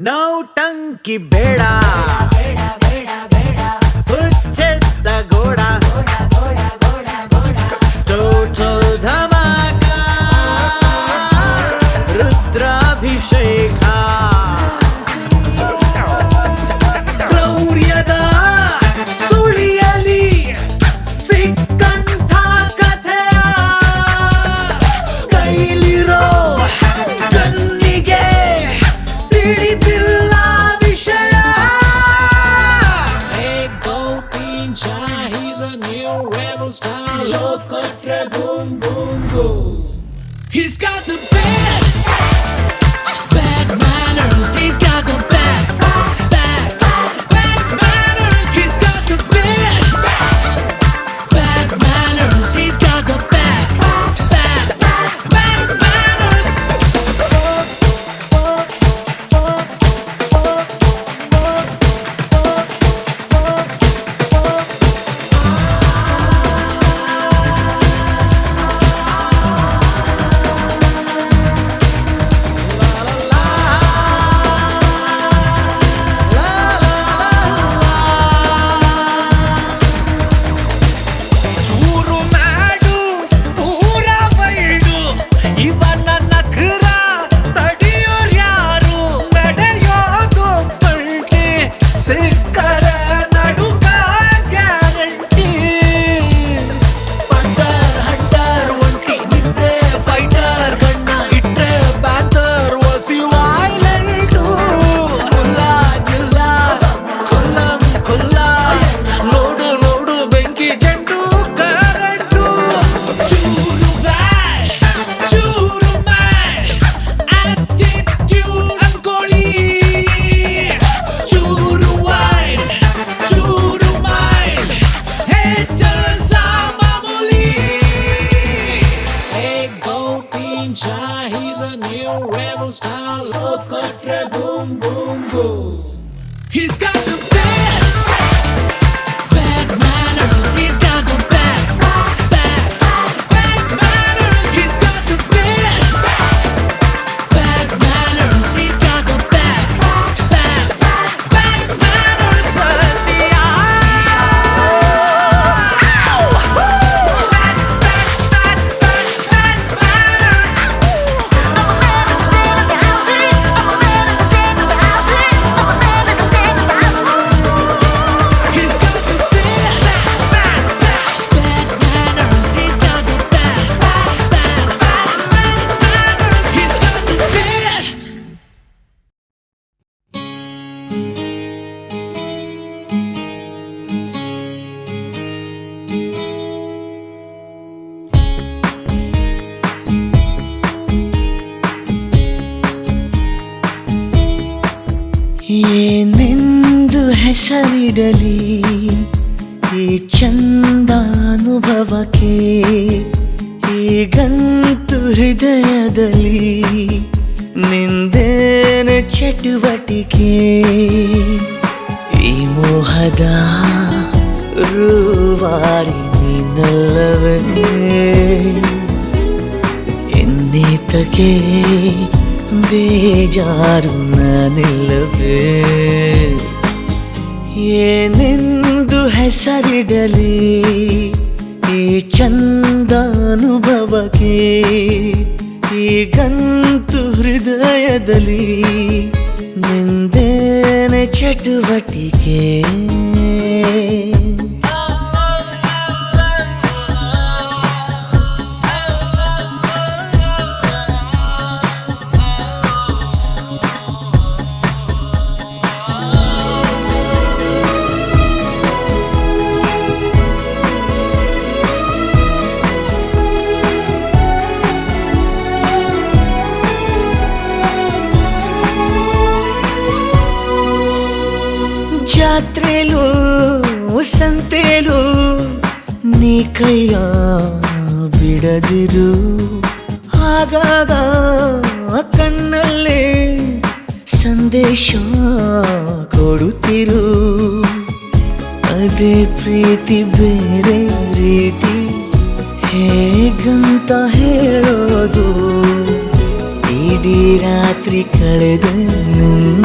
ನೌಟಂಕಿ ಹುಡುಕಿ ಬೇಡ ಹುಚ್ಚೆತ್ತ ಗೋಡ ಟೋಟಲ್ ಧಮಾಕ ರುದ್ರಾಭಿಷೇಕ ಕ್ರೌರ್ಯದ ಸುಳಿಯಲಿ ಸಿಕ್ಕಂಥ ಕಥೆಯ ಕೈಲಿರೋ ಕಣ್ಣಿಗೆ ತಿಳಿದಿಲ್ಲ ವಿಷಯ. He's a new rebel star. Locotre boom boom boom. He's got the bad manners. He's got the bad manners. He's got the bad manners. He's got the bad manners. ಚೂರು ಮಾಡು ಪೂರ ಬೈಡು ಇವನ ನಖರ ತಡಿಯೋರ್ಯಾರು ನಡೆಯೋದು ಪಲ್ಟಿ ಸಿಕ್ಕರ ನಡುಕ ಗ್ಯಾರಂಟಿ. ಹಂಟರ್ ಒಂಟಿ ನಿಂತ್ರೆ fighter ಗಣ್ಣ ಇಟ್ರೆ batter ವಸಿ ವಾಯ್ಲೆಂಟು ಮುಲ್ಲಾ ಜಿಲ್ಲಾ ಕೊಲ್ಲಂ ಕೊಲ್ಲ ನೋಡು ನೋಡು ಬೆಂಕಿ ಜಂಡು ಕರೆಂಟು. ಚೂರು ಬ್ಯಾಡ್ ಚೂರು ಮ್ಯಾಡ್ ಆಟಿಟ್ಯೂಡ್ ಅನ್ಕೊಳ್ಳಿ. ಚೂರು ವೈಡ್ ಚೂರು ಮೈಲ್ಡ್ ಹೇಟರ್ಸ್ ಮಾಮೂಲಿ. Hey Gopin Shah, he's a new rebel star. Locotre boom boom boom. He's got the bad manners. He's got the bad manners. He's got the bad manners. He's got the bad manners. See, he's got the bad manners. He's got the bad manners. He's got the bad. ಏನೆಂದು ಹೆಸರಿಡಲಿ ಈ ಚಂದಾನುಭವಕ್ಕೆ, ಈಗಂತೂ ಹೃದಯದಲ್ಲಿ ನಿಂದೇನೆ ಚಟುವಟಿಕೆ. ಈ ಮೋಹದ ರೂವಾರಿ ನೀನಲ್ಲವೇ, ಎನ್ನೇತಕ್ಕೆ ಬೇಜಾರು ನಾನಿಲ್ಲವೇ. ಏನೆಂದು ಹೆಸರಿಡಲಿ ಈ ಚಂದಾನುಭವಕ್ಕೆ, ಈಗಂತೂ ಹೃದಯದಲ್ಲಿ ನಿಂದೇನೆ ಚಟುವಟಿಕೆ. ಜಾತ್ರೆಲೂ ಸಂತೆಲೂ ನೀ ಕೈಯ ಬಿಡದಿರು, ಆಗಾಗ ಕಣ್ಣಲ್ಲೇ ಸಂದೇಶ ಕೊಡುತ್ತಿರು. ಅದೇ ಪ್ರೀತಿ ಬೇರೆ ರೀತಿ ಹೇಗಂತ ಹೇಳೋದು. ಇಡೀ ರಾತ್ರಿ ಕಳೆದ ನಿನ್ನ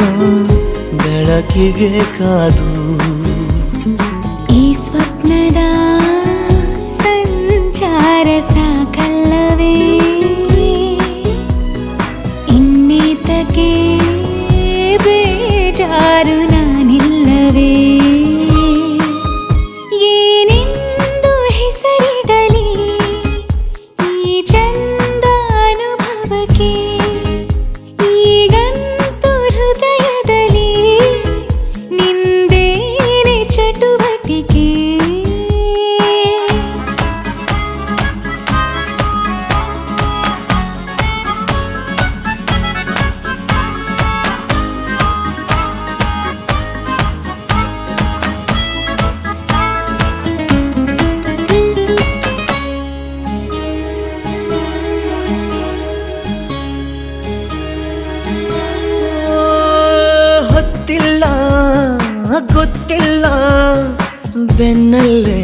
ಬೆಳಕಿಗೆ ಕಾದು ಈ ಸ್ವಪ್ನದ ಸಂಚಾರ ಸಾಕಲ್ಲವೇ ಇನ್ನೇತಕ್ಕೆ ಬೇಜಾರು ನಾನಿಲ್ಲವೇ ಏನೆಂದು ಹೆಸರಿಡಲಿ ಈ ಚಂದ ಅನುಭವಕ್ಕೆ ಈಗಂತೂ ಹೃದಯದಲ್ಲಿ ನಿಂದೇನೆ ಚಟುವಟಿಕೆ ಹೊತ್ತಿಲ್ಲ ಗೊತ್ತಿಲ್ಲ ಬೆನ್ನಲ್ಲೇ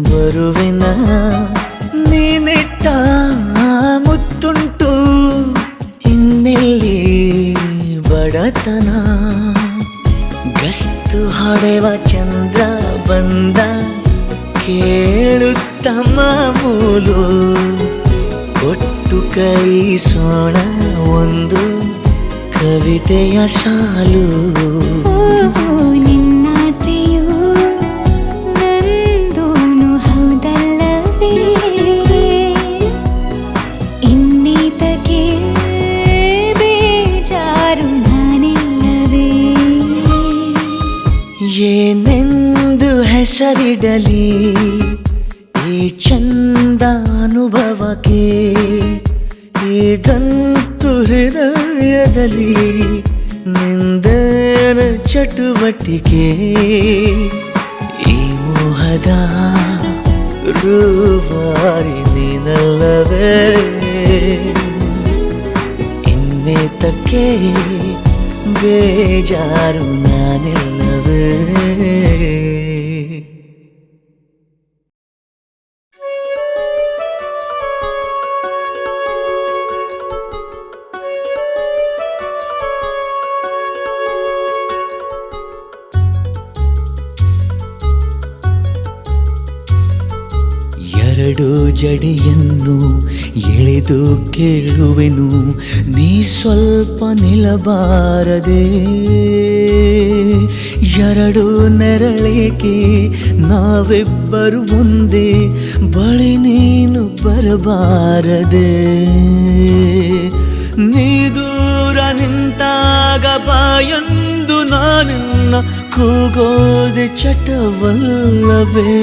ಬರುವೆನ ನೀನಿಟ್ಟ ಮುತ್ತುಂಟು ಇನ್ನೆಲ್ಲಿ ಬಡತನ ಗಸ್ತು ಹೊಡೆವ ಚಂದ್ರ ಬಂದ ಕೇಳುತ್ತ ಮಾಮೂಲು ಕೊಟ್ಟು ಕೈಸೋಣ ಒಂದು ಕವಿತೆಯ ಸಾಲು ನಿನ್ನಾಸೆಯು ನಂದೂನು ಹೌದಲ್ಲವೇ ಇನ್ನೀತಕ್ಕೆ ಬೇಜಾರು ನಾನಿಲ್ಲವೇ ಏನೆಂದು ಹೆಸರಿಡಲಿ ಈ ಚಂದ ಅನುಭವಕ್ಕೆ ಈಗಂತೂ ಹೃದಯದಲ್ಲಿ ನಿಂದನ ಚಟುವಟಿಕೆ ಈ ಮೋಹದ ರೂವಾರಿ ನೀನಲ್ಲವೇ ಇನ್ನೇತಕ್ಕೆ ಬೇಜಾರು ನಾನಿಲ್ಲವೇ ಎರಡು ಜಡಿಯನ್ನು ಎಳೆದು ಕೇಳುವೆನು ನೀ ಸ್ವಲ್ಪ ನಿಲ್ಲಬಾರದೆ ಎರಡು ನೆರಳಿಗೆ ನಾವಿಬ್ಬರು ಒಂದೇ ಬಳಿ ನೀನು ಬರಬಾರದೆ ನೀ ದೂರ ನಿಂತಾಗ ಬಾಯೊಂದು ನಾನಿನ್ನ ಕೂಗೋದೆ ಚಟವಲ್ಲವೇ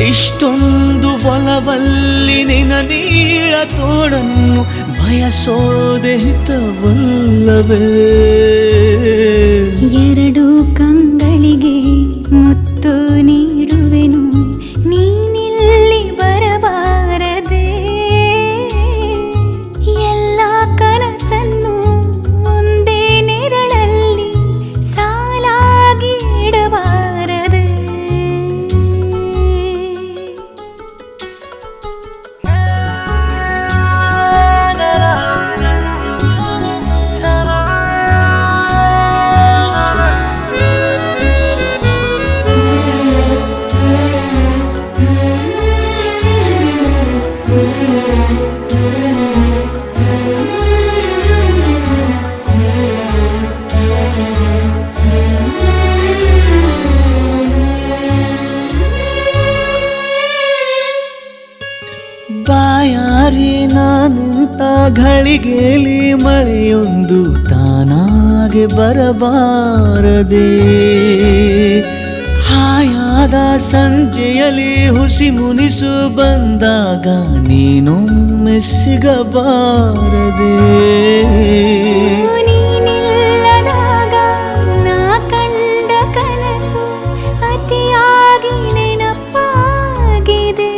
ಇಷ್ಟೊಂದು ಒಲವಲ್ಲಿ ನಿನ್ನ ನೀಳ ತೋಡನ್ನು ಬಯಸೋದೆ ಹಿತವಲ್ಲವೇ ಎರಡು ಕಂಗಳಿಗೆ ಮುತ್ತು ನೀಡುವೆನು ನೀನಿಲ್ಲಿ ಬರಬಾರದೆ ಎಲ್ಲ ಕನಸನ್ನು ಒಂದೇ ನೆರಳಲ್ಲಿ ಸಾಲಾಗಿ ಇಡಬಾರದೆ ಬಾಯಾರಿ ನಾನಿಂತ ಘಳಿಗೆಲಿ ಮಳೆಯೊಂದು ತಾನಾಗೆ ಬರಬಾರದೆ ಹಾಯಾದ ಸಂಜೆಯಲ್ಲಿ ಹುಸಿ ಮುನಿಸು ಬಂದಾಗ ನೀನೊಮ್ಮೆ ಸಿಗಬಾರದೆ ನೀನಿಲ್ಲದಾಗ ನಾ ಕಂಡ ಕನಸು ಅತಿಯಾಗಿ ನೆನಪಾಗಿದೆ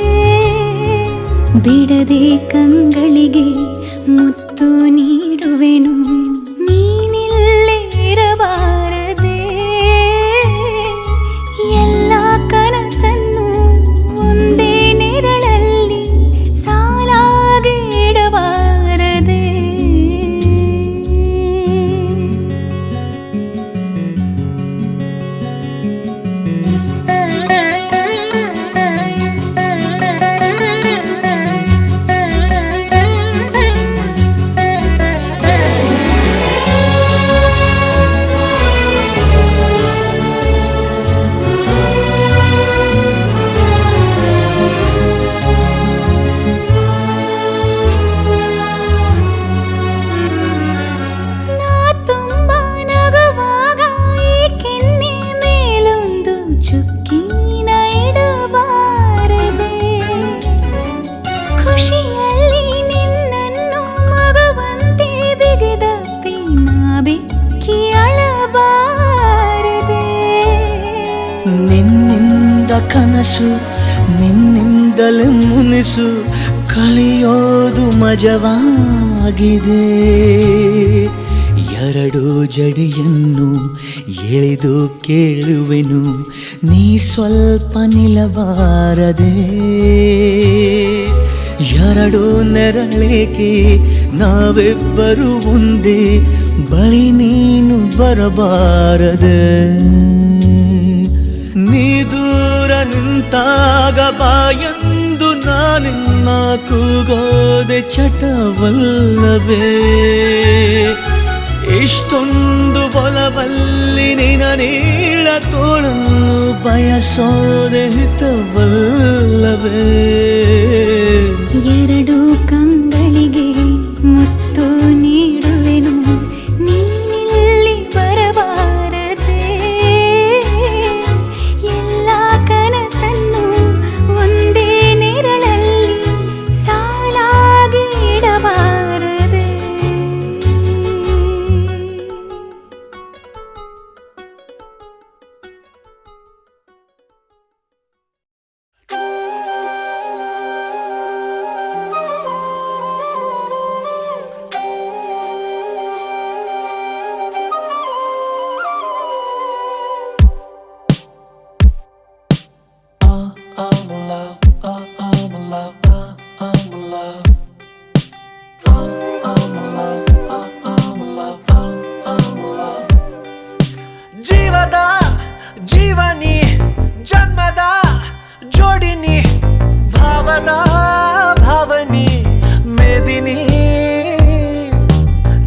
ಬಿಡದೆ ಕಂಗಳಿಗೆ ಮುತ್ತು ನೀಡುವೆನು ನೀನಿಲ್ಲೇ ಇರಬಾರದೆ ಎಲ್ಲ ಕನಸನ್ನು ಒಂದೇ ನೆರಳಲ್ಲಿ ಸಾಲಾಗಿ ಇಡಬಾರದೆ ಕನಸು ನಿನ್ನಿಂದಲೇ ಮುನಿಸು ಕಲಿಯೋದು ಮಜವಾಗಿದೆ ಎರಡು ಜಡಿಯನ್ನು ಎಳೆದು ಕೇಳುವೆನು ನೀ ಸ್ವಲ್ಪ ನಿಲ್ಲಬಾರದೆ ಎರಡು ನೆರಳೇಕೆ ನಾವಿಬ್ಬರು ಒಂದೇ ಬಳಿ ನೀನು ಬರಬಾರದೆ ನೀ ದೂರ ನಿಂತಾಗ ಬಾಯಂದು ನಾನಿನ್ನ ಕೂಗೋದೆ ಚಟವಲ್ಲವೇ ಇಷ್ಟೊಂದು ಒಲವಲ್ಲಿ ನಿನ ನೀಳ ತೋಳನ್ನು ಬಯಸೋದೆ ಹಿತವಲ್ಲವೇ ಎರಡು ಕಂಗಳಿಗೆ ಮುತ್ತು ನೀಡುವೆನು ನೀನಿಲ್ಲಿ ಬರಬಾರದೆ ಎಲ್ಲ ಕನಸನ್ನು ಒಂದೇ ನೆರಳಲ್ಲಿ ಸಾಲಾಗಿ ಇಡಬಾರದೆ ಜೀವದ ಜೀವನಿ ಜನ್ಮದ ಜೋಡಿನಿ ಭಾವದ ಭಾವನಿ ಮೇದಿನಿ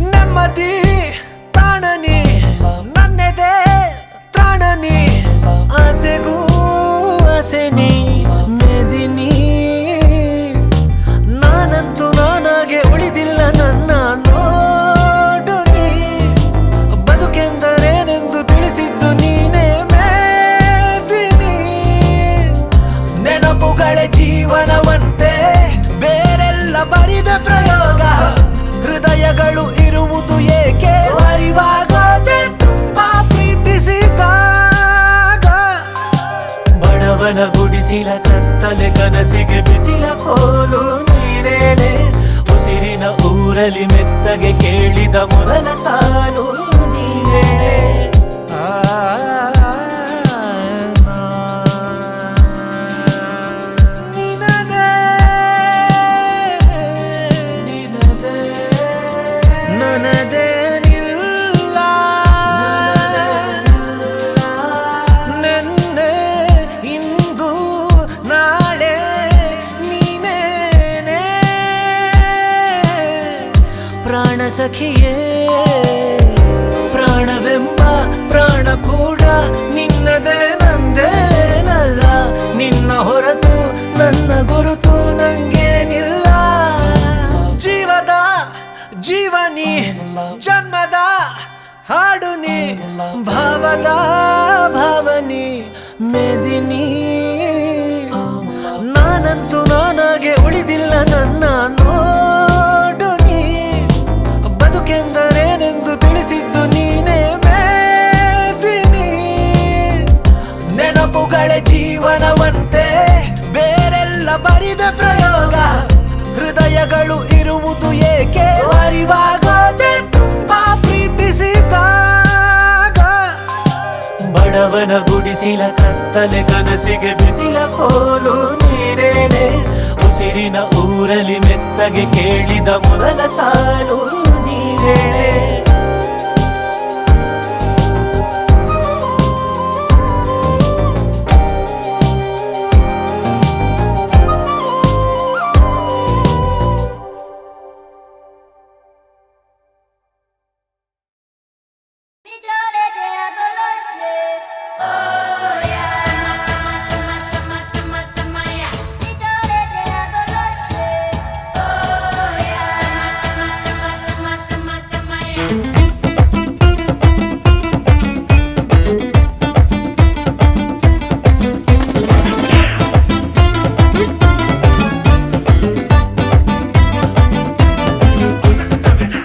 ನೆಮ್ಮದಿ ತಾಣನಿ ನನ್ನೆದೆ ತ್ರಾಣನಿ ಆಸೆಗೂ ಆಸೆನಿ ಮೇದಿನಿ ನಾನಂತೂ ನಾನಾಗೆ ಉಳಿದಿಲ್ಲ ನನ್ನ ನೋಡು ನೀ ಬದುಕೆಂದರೇನೆಂದು ತಿಳಿಸಿದ್ದು ನೀನೇ ಮೇದಿನಿ ನೆನಪುಗಳೇ ಜೀವನವಂತೆ ಬೇರೆಲ್ಲ ಬರಿದ ಪ್ರಯೋಗ ಹೃದಯಗಳು ಇರುವುದು ಏಕೆ ಅರಿವಾಗೋದೆ ತುಂಬಾ ಪ್ರೀತಿಸಿದಾಗ ಬಡವನ ಗುಡಿಸಿಲ ಕತ್ತಲೆ ಕನಸಿಗೆ ಬಿಸಿಲ ಕೋಲು ನೀನೇನೆ ಉಸಿರಿನ ಊರಲಿ ಮೆತ್ತಗೆ ಕೇಳಿದ ಮೊದಲ ಸಾಲು ನೀನೇನೆ ನಿನದೇ ನಿನದೇ ನನದೇನಿಲ್ಲ ನೆನ್ನೆ ಇಂದು ನಾಳೆ ನೀನೇನೆ ಪ್ರಾಣ ಸಖಿಯೇ ಪ್ರಾಣವೆಂಬ ಪ್ರಾಣ ಕೂಡ ನಿನ್ನದೇ ನಂದೇನಲ್ಲ ನಿನ್ನ ಹೊರತು ನನ್ನ ಗುರುತು ನಂಗೇನಿಲ್ಲ ಜೀವದ ಜೀವನಿ ಜನ್ಮದ ಹಾಡು ನೀ ಭಾವದ ಭಾವನಿ ಮೇದಿನಿ ನಾನಂತೂ ನಾನಾಗೆ ಉಳಿದಿಲ್ಲ ನನ್ನ ನೋಡು ನೀ ಬದುಕೆಂದರೇನೆಂದು ತಿಳಿಸಿದ್ದು ನೀನೇ ಮೇದಿನಿ ನೆನಪುಗಳೇ ಜೀವನವಂತೆ ಬೇರೆಲ್ಲ ಬರಿದ ಪ್ರಯೋಗ ಹೃದಯಗಳು ಇರುವುದು ಏಕೆ ಅರಿವಾಗೋದೆ ತುಂಬಾ ಪ್ರೀತಿಸಿದಾಗ ಬಡವನ ಗುಡಿಸಿಲ ಕತ್ತಲೆ ಕನಸಿಗೆ ಬಿಸಿಲ ಕೋಲು ನೀನೇನೆ ಉಸಿರಿನ ಊರಲಿ ಮೆತ್ತಗೆ ಕೇಳಿದ ಮೊದಲ ಸಾಲು ನೀನೇನೆ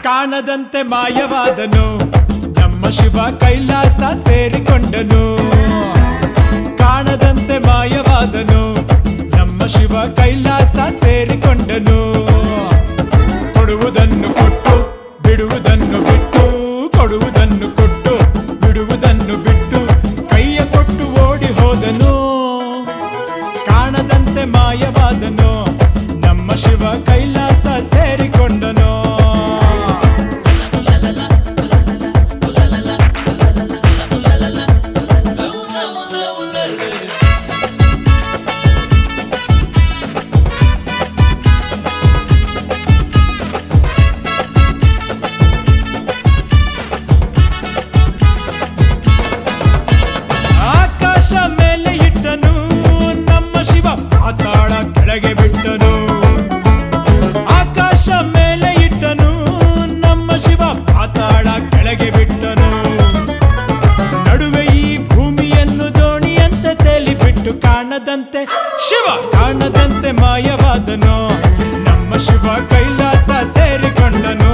ಕಾಣದಂತೆ ಮಾಯವಾದನು ನಮ್ಮ ಶಿವ ಕೈಲಾಸ ಸೇರಿಕೊಂಡನು ಕಾಣದಂತೆ ಮಾಯ ಶಿವ ಕೈಲಾಸ ಸೇರಿಕೊಂಡನು ಕೊಡುವುದನ್ನು ಕೊಟ್ಟು ಬಿಡುವುದನ್ನು ಬಿಟ್ಟು ಕೊಡುವುದನ್ನು ಕೊಟ್ಟು ಬಿಡುವುದನ್ನು ಬಿಟ್ಟು ಕೈಯ ಕೊಟ್ಟು ಓಡಿ ಹೋದನು ಕಾಣದಂತೆ ಮಾಯವಾದನು ನಮ್ಮ ಶಿವ ಕೈಲಾಸ ಸೇರಿಕೊಂಡನು ಪಾತಾಳ ಕೆಳಗೆ ಬಿಟ್ಟನು ಆಕಾಶ ಮೇಲೆ ಇಟ್ಟನು ನಮ್ಮ ಶಿವ ಪಾತಾಳ ಕೆಳಗೆ ಬಿಟ್ಟನು ನಡುವೆ ಈ ಭೂಮಿಯನ್ನು ದೋಣಿಯಂತೆ ತೇಲಿಬಿಟ್ಟು ಕಾಣದಂತೆ ಶಿವ ಕಾಣದಂತೆ ಮಾಯವಾದನು ನಮ್ಮ ಶಿವ ಕೈಲಾಸ ಸೇರಿಕೊಂಡನು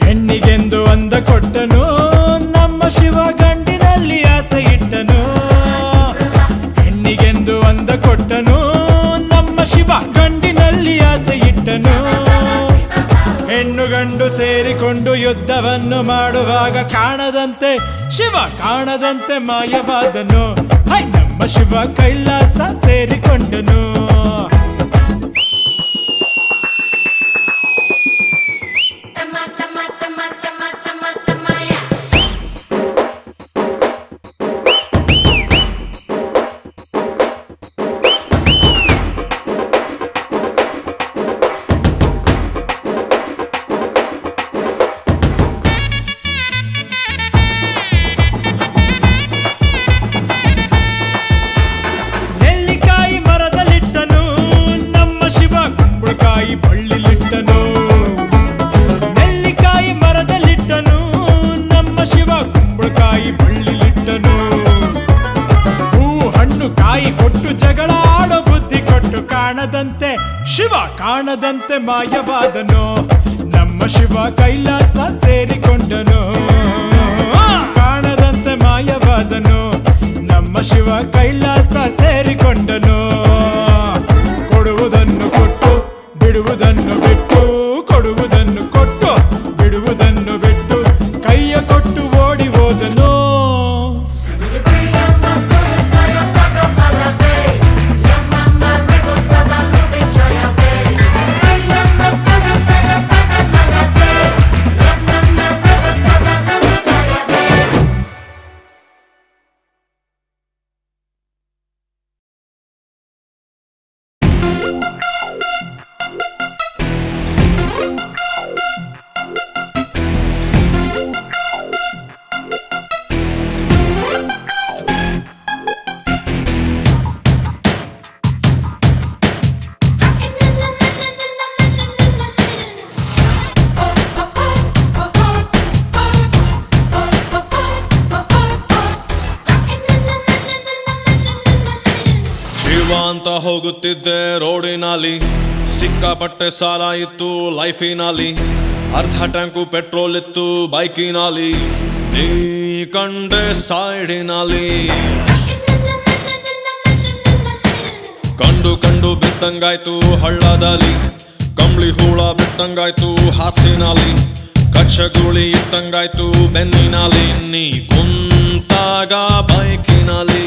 ಹೆಣ್ಣಿಗೆಂದು ಅಂದ ಕೊಟ್ಟನು ನಮ್ಮ ಶಿವ ಗಂಡಿನಲ್ಲಿ ಆಸೆ ಇಟ್ಟನು ಹೆಣ್ಣಿಗೆಂದು ಅಂದ ಕೊಟ್ಟನು ನಮ್ಮ ಶಿವ ಗಂಡಿನಲ್ಲಿ ಆಸೆ ಇಟ್ಟನು ಹೆಣ್ಣು ಗಂಡು ಸೇರಿಕೊಂಡು ಯುದ್ಧವನ್ನು ಮಾಡುವಾಗ ಕಾಣದಂತೆ ಶಿವ ಕಾಣದಂತೆ ಮಾಯವಾದನು ನಮ್ಮ ಶಿವ ಕೈಲಾಸ ಸೇರಿಕೊಂಡನು ಬಳ್ಳಿಲಿಟ್ಟನು ನೆಲ್ಲಿಕಾಯಿ ಮರದಲ್ಲಿಟ್ಟನು ನಮ್ಮ ಶಿವ ಕುಂಬಳಕಾಯಿ ಬಳ್ಳಿಲಿಟ್ಟನು ಹೂ ಹಣ್ಣು ಕಾಯಿ ಕೊಟ್ಟು ಜಗಳ ಆಡೋ ಬುದ್ಧಿ ಕೊಟ್ಟು ಕಾಣದಂತೆ ಶಿವ ಕಾಣದಂತೆ ಮಾಯವಾದನು ನಮ್ಮ ಶಿವ ಕೈಲಾಸ ಸೇರಿಕೊಂಡನು ಕಾಣದಂತೆ ಮಾಯವಾದನು ನಮ್ಮ ಶಿವ ಕೈಲಾಸ ಸೇರಿಕೊಂಡನು ಕೊಡುವುದನ್ನು ಕೊಟ್ಟು ಬಿಡುವುದನ್ನು ಬಿಟ್ಟು ಕೊಡುವುದನ್ನು ಕೊಟ್ಟು ಬಿಡುವುದನ್ನು ಬಿಟ್ಟು ಕೈಯ ಕೊಟ್ಟು ಓಡಿ ಹೋದನು ಅಂತ ಹೋಗುತ್ತಿದ್ದೆ ರೋಡಿನಲ್ಲಿ ಸಿಕ್ಕಾಪಟ್ಟೆ ಸಾಲ ಇತ್ತು ಲೈಫಿನಲ್ಲಿ ಅರ್ಧ ಟ್ಯಾಂಕು ಪೆಟ್ರೋಲ್ ಇತ್ತು ಬೈಕಿನಲ್ಲಿ ನೀ ಕಂಡೆ ಸೈಡಿನಲ್ಲಿ ಕಂಡು ಕಂಡು ಬಿತ್ತಂಗಾಯ್ತು ಹಳ್ಳದಲ್ಲಿ ಕಂಬಳಿ ಹೂಳ ಬಿಟ್ಟಂಗಾಯ್ತು ಹಾಸಿನಲ್ಲಿ ಕಚ್ಚಗುಳಿ ಇಟ್ಟಂಗಾಯ್ತು ಬೆನ್ನಿನಲ್ಲಿ ನೀ ಕುಂತಾಗ ಬೈಕಿನಲ್ಲಿ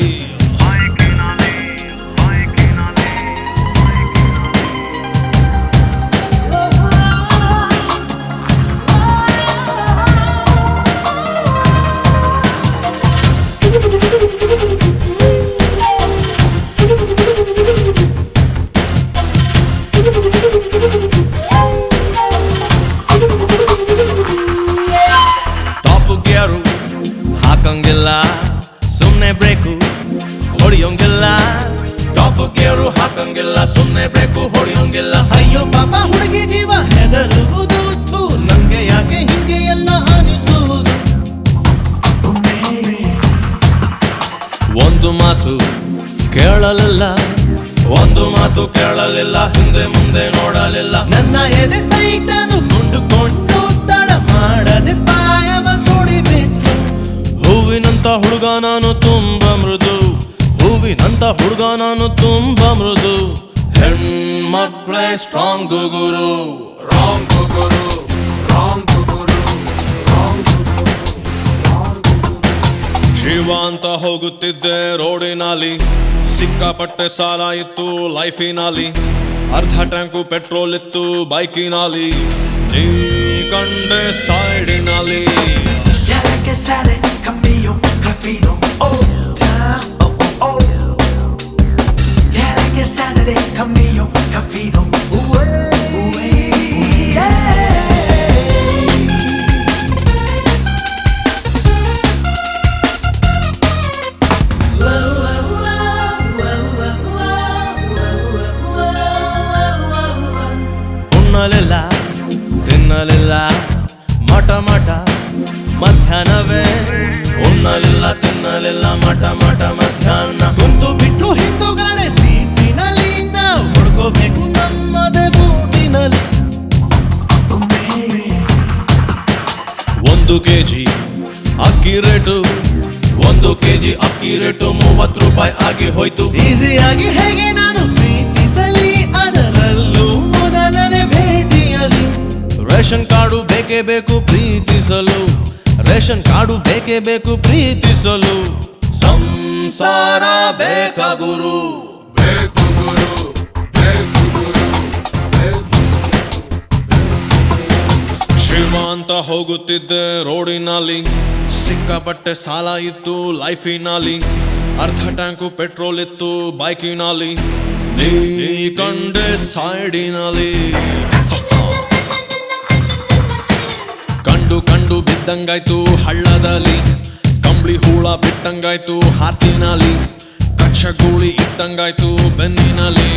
ಗೇರು ಹಾಕಂಗಿಲ್ಲ ಸುಮ್ನೆ ಬೇಕು ಹೊಡೆಯೋಂಗಿಲ್ಲ ಅಯ್ಯೋ ಪಾಪ ಹುಡುಗಿ ಜೀವ ಹೆದರುವುದು ಥು, ನಂಗೆ ಯಾಕೆ ಹಿಂಗೆ ಎಲ್ಲ ಅನಿಸುವುದು ಒಂದು ಮಾತು ಕೇಳಲಿಲ್ಲ ಒಂದು ಮಾತು ಕೇಳಲಿಲ್ಲ ಹಿಂದೆ ಮುಂದೆ ನೋಡಲಿಲ್ಲ ನನ್ನ ಎದೆ ಸೈಟನ್ನು ಕೊಂಡುಕೊಂಡು ತಡ ಮಾಡದೆ ಪಾಯವ ತೊಡಿಬಿಟ್ಟು ಹೂವಿನಂತ ಹುಡುಗ ನಾನು ತುಂಬ ಮೃದು ಹೂವಿನಂತ ಹುಡುಗ ನಾನು ತುಂಬ ಮೃದು ಹೆಣ್ಮಕ್ಳೇ ಸ್ಟ್ರಾಂಗ್ ಗುರು ರಾಂಗ್ ಗುರು ರಾಂಗ್ ಗುರು ಶಿವ ಅಂತ ಹೋಗುತ್ತಿದ್ದೆ ರೋಡಿನಲ್ಲಿ ಸಿಕ್ಕಾಪಟ್ಟೆ ಸಾಲ ಇತ್ತು ಲೈಫಿನಲ್ಲಿ ಅರ್ಧ ಟ್ಯಾಂಕು ಪೆಟ್ರೋಲ್ ಇತ್ತು ಬೈಕಿನಲ್ಲಿ ನೀ ಕಂಡೆ ಸೈಡಿನಲ್ಲಿ Quiere que sale cambio grafido oh time oh oh oh Quiere que sale de cambio grafido ಉಣ್ಣಲಿಲ್ಲ ತಿನ್ನಲಿಲ್ಲ ಮಠ ಮಠ ಮಧ್ಯಾಹ್ನವೇ ಉಣ್ಣಲಿಲ್ಲ ತಿನ್ನಲಿಲ್ಲ ಮಠ ಮಠ ಮಧ್ಯಾಹ್ನ ಕುಂತು ಬಿಟ್ಟು ಹಿಂದುಗಡೆ ಸೀಟಿನಲ್ಲಿ ನಾವು ಹುಡ್ಕೋಬೇಕು ನಮ್ಮದೇ ಬೂಟಿನಲ್ಲಿ 1 ಕೆಜಿ ಅಕ್ಕಿ ರೇಟು 1 ಕೆಜಿ ಅಕ್ಕಿ ರೇಟು 30 ರೂಪಾಯಿ ಆಗಿ ಹೋಯ್ತು ಈಸಿಯಾಗಿ ಹೇಗೆ ನಾನು ಪ್ರೀತಿಸಲಿ ಅದರಲ್ಲೂ ಮೊದಲನೇ ಭೇಟಿಯಲ್ಲಿ ರೇಷನ್ ಕಾರ್ಡು ಬೇಕೇ ಬೇಕು ಪ್ರೀತಿಸಲು ರೇಷನ್ ಕಾರ್ಡು ಬೇಕೇ ಬೇಕು ಪ್ರೀತಿಸಲು ಸಂಸಾರ ಬೇಕಾ ಗುರು ಬೇಕು ಗುರು ಬೇಕು ಗುರು ಶಿವ ಅಂತ ಹೋಗುತ್ತಿದ್ದೆ ರೋಡಿನಲ್ಲಿ ಸಿಕ್ಕಾಪಟ್ಟೆ ಸಾಲ ಇತ್ತು ಲೈಫಿನಲ್ಲಿ ಅರ್ಧ ಟ್ಯಾಂಕು ಪೆಟ್ರೋಲ್ ಇತ್ತು ಬೈಕಿನಲ್ಲಿ ನೀ ಕಂಡೆ ಸೈಡಿನಲ್ಲಿ ಕಂಡು ಕಂಡು ಬಿದ್ದಂಗಾಯ್ತು ಹಳ್ಳದಲ್ಲಿ ಕಂಬಳಿ ಹೂಳ ಬಿಟ್ಟಂಗಾಯ್ತು ಹಾತಿನಲ್ಲಿ ಕಚ್ಚ ಗೂಳಿ ಇಟ್ಟಂಗಾಯ್ತು ಬೆನ್ನಿನಲ್ಲಿ